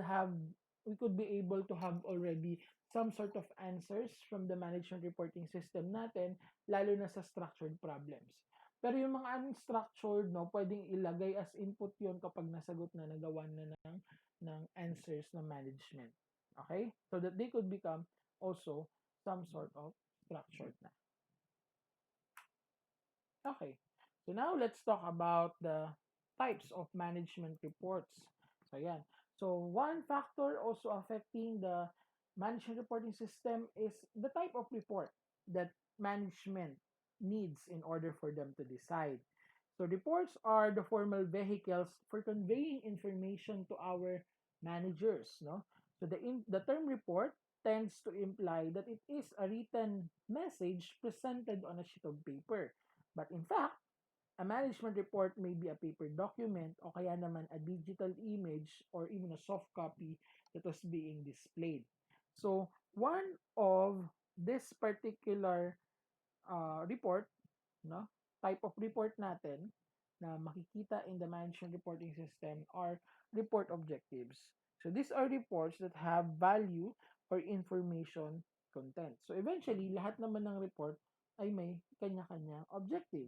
be able to have already some sort of answers from the management reporting system natin lalo na sa structured problems. Pero yung mga unstructured, no, pwedeng ilagay as input yon kapag nasagot na, nagawa na ng answers ng management. Okay? So that they could become also some sort of structured na. Okay, so now let's talk about the types of management reports. So yan. So one factor also affecting the management reporting system is the type of report that management needs in order for them to decide. So reports are the formal vehicles for conveying information to our managers, no? So the term report tends to imply that it is a written message presented on a sheet of paper. But in fact, a management report may be a paper document o kaya naman a digital image or even a soft copy that was being displayed. So, one of this particular report, no, type of report natin na makikita in the management reporting system are report objectives. So these are reports that have value or information content. So eventually, lahat naman ng report ay may kanya-kanyang objective.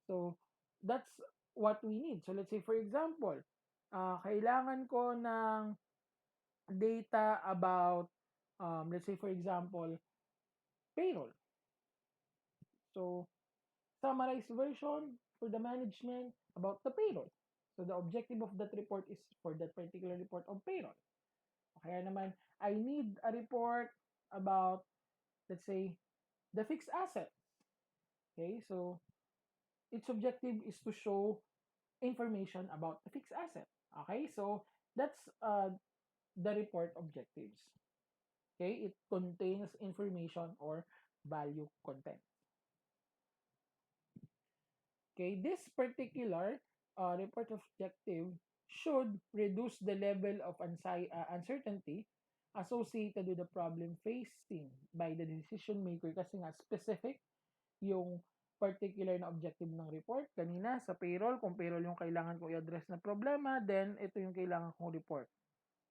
So that's what we need. So let's say for example, kailangan ko ng data about, let's say for example, payroll. So summarized version for the management about the payroll. So the objective of that report is for that particular report of payroll. Kaya naman, I need a report about, let's say, the fixed asset. Okay, so its objective is to show information about the fixed asset. Okay, so that's the report objectives. Okay, it contains information or value content. Okay, this particular report objective should reduce the level of uncertainty associated with the problem facing by the decision maker kasi nga specific yung particular na objective ng report. Kanina sa payroll, kung payroll yung kailangan ko i-address na problema, then ito yung kailangan kong report,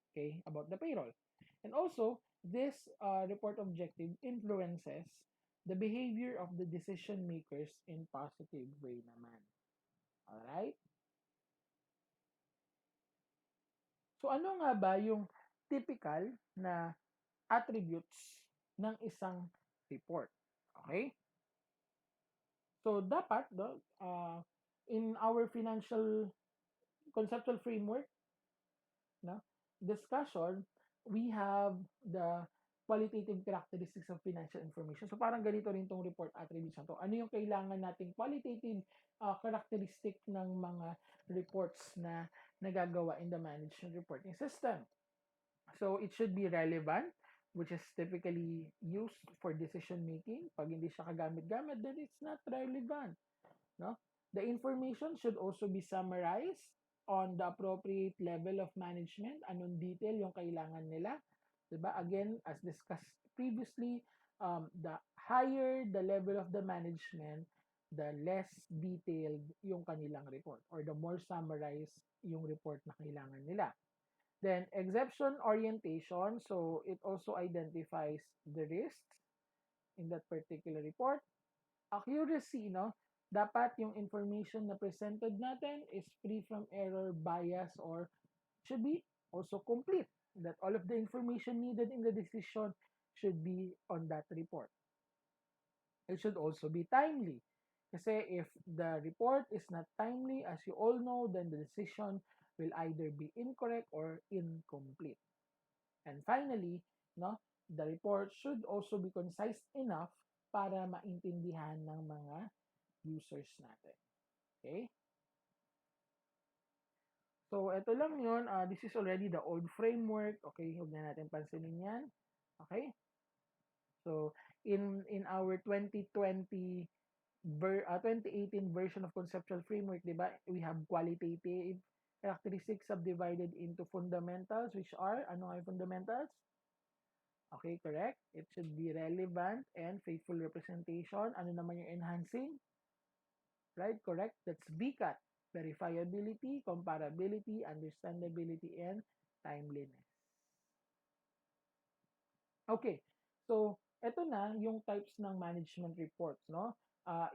okay, about the payroll. And also, this report objective influences the behavior of the decision makers in positive way naman. Alright? So ano nga ba yung typical na attributes ng isang report? Okay? So dapat in our financial conceptual framework na discussion, we have the qualitative characteristics of financial information. So parang ganito rin tong report attributes na to. Ano yung kailangan nating qualitative characteristic ng mga reports na nagagawa in the management reporting system. So it should be relevant, which is typically used for decision making. Pag hindi siya kagamit-gamit, then it's not relevant. No? The information should also be summarized on the appropriate level of management. Anong detail yung kailangan nila. Diba? Again, as discussed previously, the higher the level of the management, the less detailed yung kanilang report or the more summarized yung report na kailangan nila. Then, exception orientation. So, it also identifies the risks in that particular report. Accuracy, no? Dapat yung information na presented natin is free from error, bias, or should be also complete. That all of the information needed in the decision should be on that report. It should also be timely. Kasi if the report is not timely, as you all know, then the decision will either be incorrect or incomplete. And finally, no, the report should also be concise enough para maintindihan ng mga users natin. Okay? So, ito lang yun. This is already the old framework. Okay, huwag na natin pansinin yan. Okay? So, in our 2018 version of conceptual framework, di ba, we have qualitative characteristics subdivided into fundamentals, which are, ano nga yung fundamentals? Okay, correct. It should be relevant and faithful representation. Ano naman yung enhancing? Right, correct. That's VCAT. Verifiability, comparability, understandability, and timeliness. Okay, so ito na yung types ng management reports, no?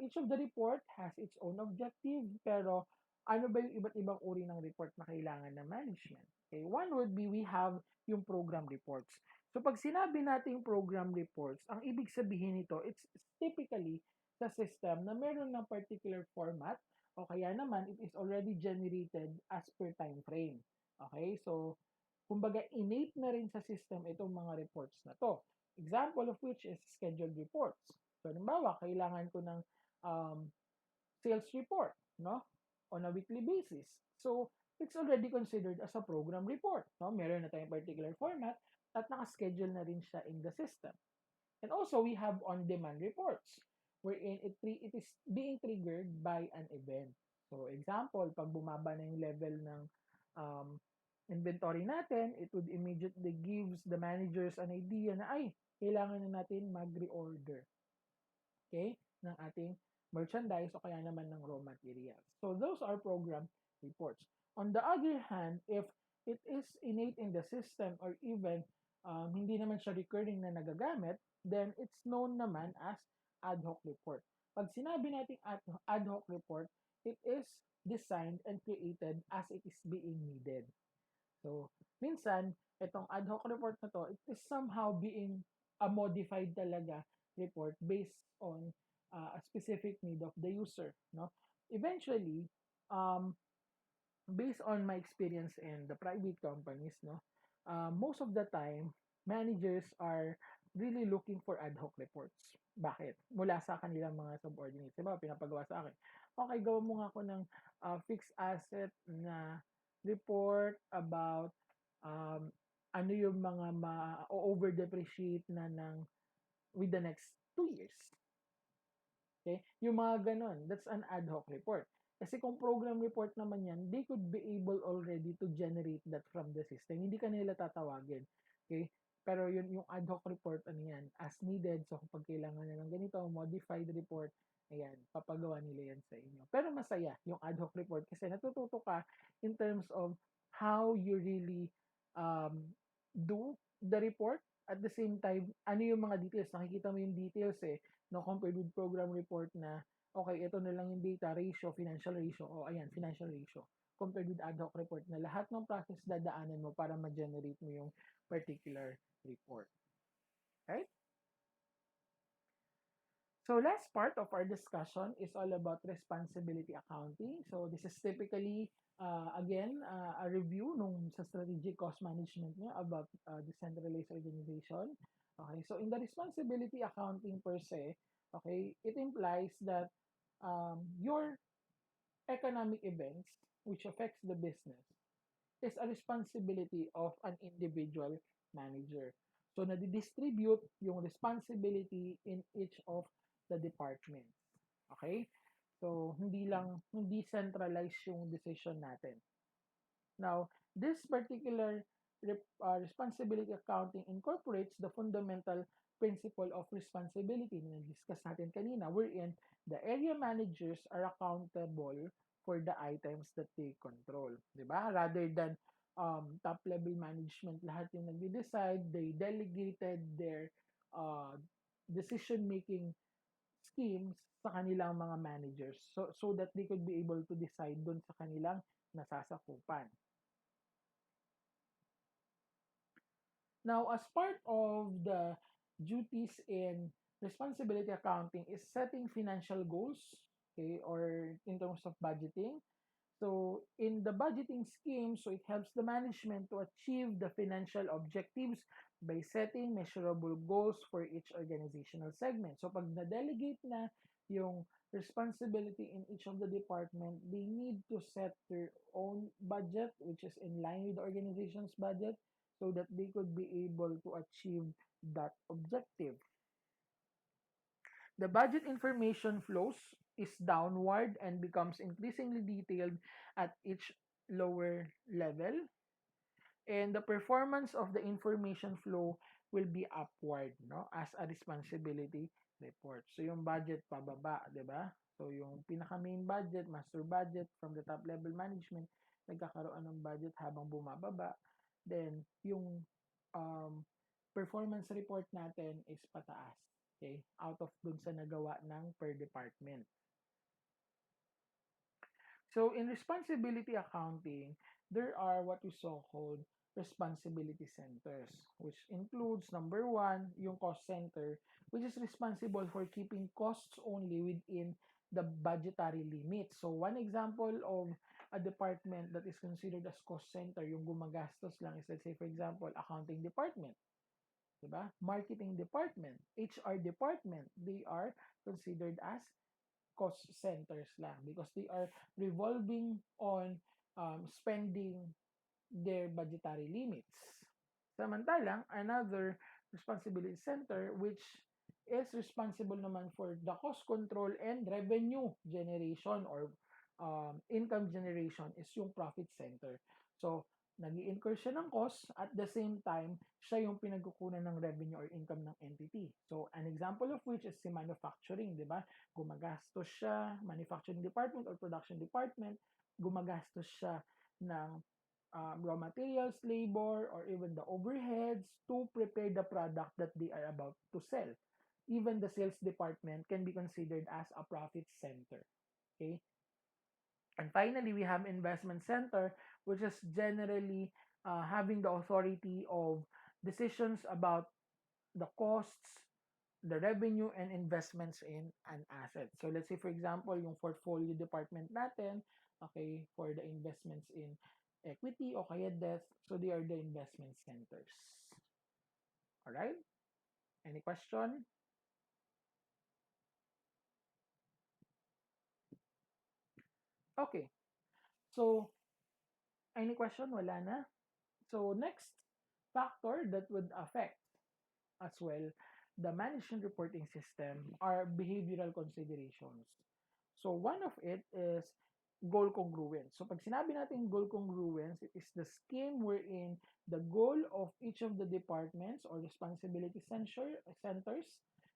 Each of the report has its own objective, pero ano ba yung iba't ibang uri ng report na kailangan ng management? Okay, one would be we have yung program reports. So pag sinabi natin program reports, ang ibig sabihin nito, it's typically sa system na meron ng particular format o kaya naman it is already generated as per time frame. Okay, so kumbaga innate na rin sa system itong mga reports na to. Example of which is scheduled reports. So, halimbawa, kailangan ko ng sales report, no? On a weekly basis. So, it's already considered as a program report, no? Meron na tayong particular format at naka-schedule na rin siya in the system. And also, we have on-demand reports wherein it is being triggered by an event. So, example, pag bumaba na yung level ng inventory natin, it would immediately gives the managers an idea na ay, kailangan na natin mag-reorder. Okay? Ng ating merchandise o kaya naman ng raw materials. So those are program reports. On the other hand, if it is innate in the system or even hindi naman siya recurring na nagagamit, then it's known naman as ad hoc report. Pag sinabi natin ad hoc report, it is designed and created as it is being needed. So, minsan, itong ad hoc report na to, it is somehow being a modified talaga report based on a specific need of the user. No? Eventually, based on my experience in the private companies, no, most of the time, managers are really looking for ad hoc reports. Bakit? Mula sa kanilang mga subordinates. Diba, pinapagawa sa akin. Okay, gawa mo nga ako ng fixed asset na report about ano yung mga over depreciate na ng with the next 2 years. Okay? Yung mga ganon, that's an ad hoc report. Kasi kung program report naman yan, they could be able already to generate that from the system. Hindi ka nila tatawagin. Okay? Pero yung ad hoc report, ano yan, as needed. So, kapag kailangan na ng ganito, modified report, ayan, papagawa nila yan sa inyo. Pero masaya yung ad hoc report kasi natututo ka in terms of how you really do the report. At the same time, ano yung mga details? Nakikita mo yung details eh, no, compared with program report na, okay, ito na lang yung data, ratio, financial ratio, o ayan, financial ratio. Compared with ad hoc report na lahat ng process dadaanan mo para ma-generate mo yung particular report. Right? So last part of our discussion is all about responsibility accounting. So this is typically, again, a review nung sa strategic cost management niya about decentralized organization. Okay, so in the responsibility accounting per se, okay, it implies that your economic events which affects the business is a responsibility of an individual manager. So, nadidistribute yung responsibility in each of the departments. Okay? So, hindi centralized yung decision natin. Now, this particular responsibility accounting incorporates the fundamental principle of responsibility na discuss natin kanina, wherein the area managers are accountable for the items that they control. Diba? Rather than top-level management, lahat yung nag-decide, they delegated their decision-making schemes sa kanilang mga managers so that they could be able to decide dun sa kanilang nasasakupan. Now, as part of the duties in responsibility accounting is setting financial goals, okay, or in terms of budgeting. So, in the budgeting scheme, so it helps the management to achieve the financial objectives by setting measurable goals for each organizational segment. So, pag na-delegate na yung responsibility in each of the department, they need to set their own budget, which is in line with the organization's budget, so that they could be able to achieve that objective. The budget information flows is downward and becomes increasingly detailed at each lower level. And the performance of the information flow will be upward, no, as a responsibility report. So yung budget pababa, 'di ba? So yung pinaka main budget, master budget from the top level management, nagkakaroon ng budget habang bumababa. Then yung performance report natin is pataas. Okay? Out of dun sa nagawa ng per department. So in responsibility accounting, there are what we so called responsibility centers, which includes number one, yung cost center, which is responsible for keeping costs only within the budgetary limits. So one example of a department that is considered as cost center, yung gumagastos lang is, let's say for example, accounting department. Diba? Marketing department, HR department, they are considered as cost centers lang because they are revolving on spending their budgetary limits. Samantalang, another responsibility center which is responsible naman for the cost control and revenue generation or income generation is yung profit center. So, nag-i-incur siya ng cost at the same time, siya yung pinagkukunan ng revenue or income ng entity. So, an example of which is si manufacturing, di ba? Gumagastos siya, manufacturing department or production department, gumagastos siya ng raw materials, labor, or even the overheads to prepare the product that they are about to sell. Even the sales department can be considered as a profit center. Okay? And finally, we have investment center, which is generally having the authority of decisions about the costs, the revenue and investments in an asset. So let's say for example, yung portfolio department natin, okay, for the investments in equity o kaya debt, so they are the investment centers. All right? Any question? Okay. So, any question? Wala na? So, next factor that would affect as well the management reporting system are behavioral considerations. So one of it is goal congruence. So pag sinabi natin goal congruence, it is the scheme wherein the goal of each of the departments or responsibility centers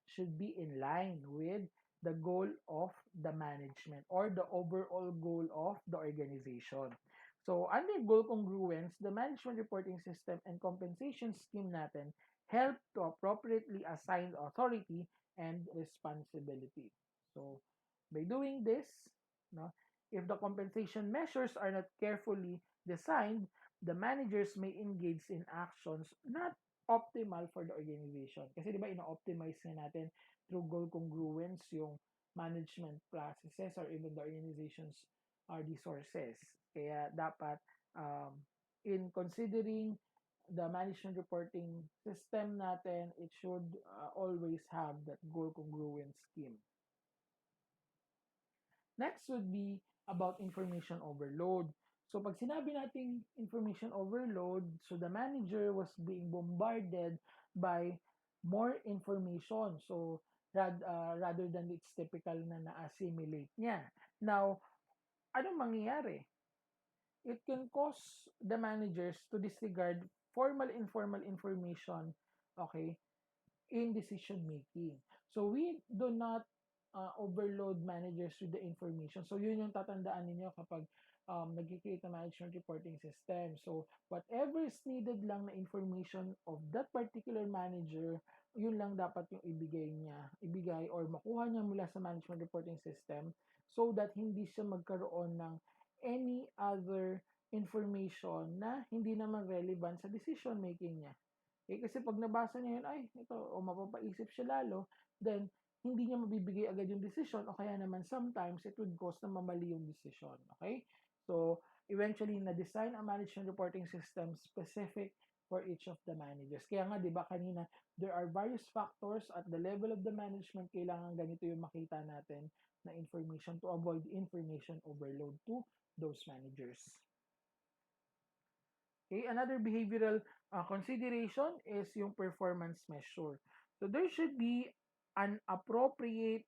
should be in line with the goal of the management or the overall goal of the organization. So under goal congruence, the management reporting system and compensation scheme natin help to appropriately assign authority and responsibility. So by doing this, no, if the compensation measures are not carefully designed, the managers may engage in actions not optimal for the organization. Kasi di ba ina-optimize na natin through goal congruence yung management processes or even the organization's resources. Kaya dapat in considering the management reporting system natin, it should always have that goal congruence scheme. Next would be about information overload. So pag sinabi nating information overload, so the manager was being bombarded by more information. So rather than it's typical na na-assimilate niya. Now, anong mangyayari? It can cause the managers to disregard formal informal information, okay, in decision making. So we do not overload managers with the information. So yun yung tatandaan ninyo kapag nag-create na management reporting system. So whatever is needed lang na information of that particular manager, yun lang dapat yung ibigay or makuha niya mula sa management reporting system so that hindi siya magkaroon ng any other information na hindi naman relevant sa decision making niya. Kasi pag nabasa niya yun, ay, ito, o mapapaisip siya lalo, then, hindi niya mabibigay agad yung decision o kaya naman sometimes it would cause na mamali yung decision. Okay? So, eventually, na-design ang management reporting system specific for each of the managers. Kaya nga, di ba kanina, there are various factors at the level of the management, kailangan ganito yung makita natin na information to avoid information overload to those managers. Okay, another behavioral consideration is yung performance measure. So there should be an appropriate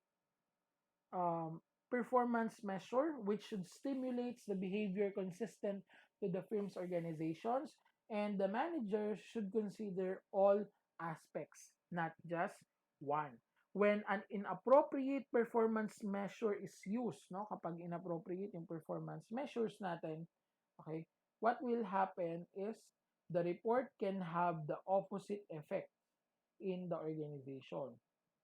performance measure which should stimulate the behavior consistent to the firm's organizations, and the manager should consider all aspects, not just one. When an inappropriate performance measure is used, no, kapag inappropriate yung performance measures natin, okay, what will happen is the report can have the opposite effect in the organization.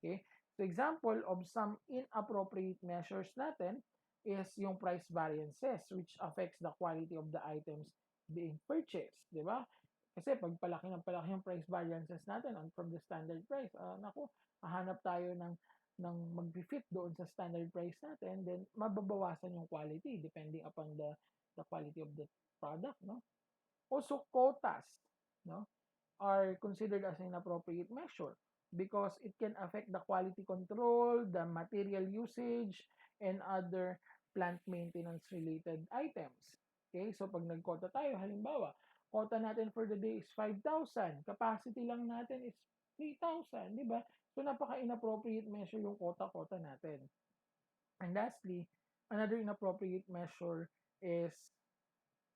Okay? So example of some inappropriate measures natin is yung price variances which affects the quality of the items being purchased. Di ba? Kasi pag palaki ng palaki yung price variances natin on from the standard price, naku, hahanap tayo ng mag-fit doon sa standard price natin, then mababawasan yung quality depending upon the quality of the product, no? Also, quotas, no, are considered as an appropriate measure because it can affect the quality control, the material usage, and other plant maintenance related items. Okay, so pag nag-quota tayo, halimbawa, quota natin for the day is 5,000, capacity lang natin is 3,000, di ba? So napaka-inappropriate measure yung quota-quota natin. And lastly, another inappropriate measure is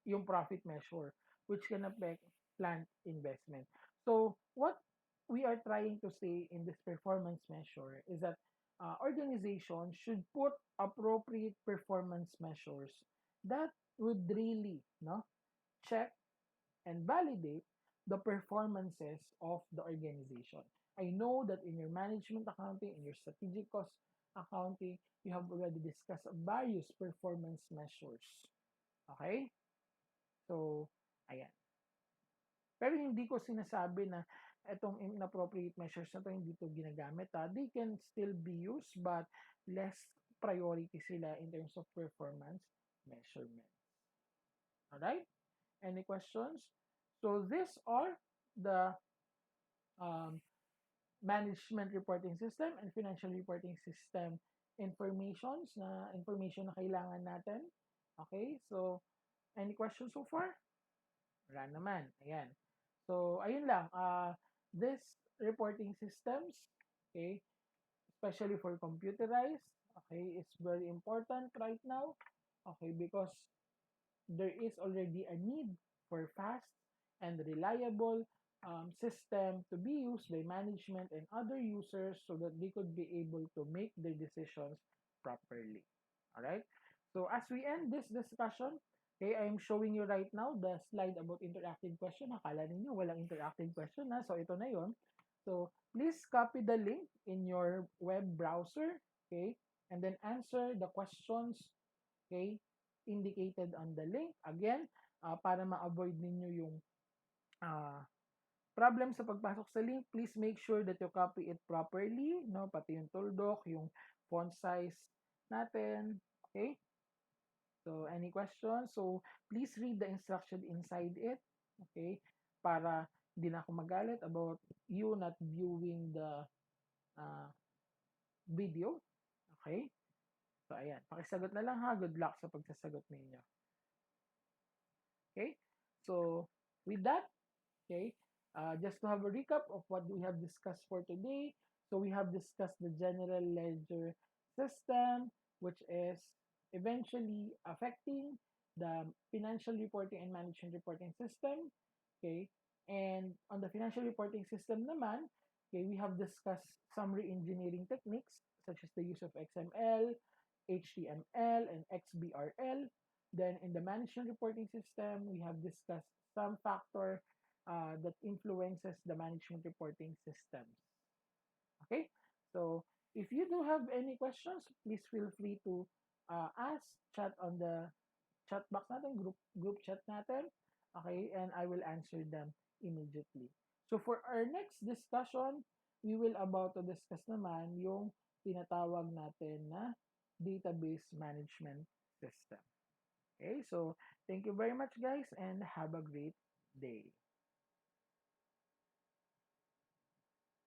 yung profit measure, which can affect plant investment. So what we are trying to say in this performance measure is that organizations should put appropriate performance measures that would really, no, check and validate the performances of the organization. I know that in your management accounting, in your strategic cost accounting, you have already discussed various performance measures. Okay? So, ayan. Pero hindi ko sinasabi na itong inappropriate measures na to hindi to ginagamit, they can still be used but less priority sila in terms of performance measurement. Alright? Any questions? So these are the um, management reporting system and financial reporting system information na kailangan natin. Okay? So, any questions so far? Wala naman. Ayan. So, ayun lang. This reporting systems, okay, especially for computerized, okay, it's very important right now, okay, because there is already a need for fast and reliable system to be used by management and other users so that they could be able to make their decisions properly. All right. So as we end this discussion, okay, I'm showing you right now the slide about interactive question. Akala ninyo walang interactive question na. So ito na yon. So please copy the link in your web browser, okay, and then answer the questions, okay, indicated on the link. Again, para ma-avoid ninyo yung uh, problem sa pagpasok sa link, please make sure that you copy it properly, no? Pati yung tuldok, yung font size natin, okay? So, any questions? So, please read the instruction inside it, okay? Para hindi na ako magalit about you not viewing the uh, video, okay? So, ayan. Pakisagot na lang ha. Good luck sa pagsasagot ninyo. Okay? So, with that, okay, just to have a recap of what we have discussed for today. So, we have discussed the general ledger system, which is eventually affecting the financial reporting and management reporting system. Okay? And on the financial reporting system naman, okay, we have discussed some re-engineering techniques such as the use of XML, HTML, and XBRL. Then in the management reporting system, we have discussed some factor that influences the management reporting systems. Okay, so if you do have any questions, please feel free to ask, chat on the chat box natin, group chat natin. Okay, and I will answer them immediately. So for our next discussion, we will about to discuss naman yung tinatawag natin na database management system. Okay, so thank you very much guys and have a great day.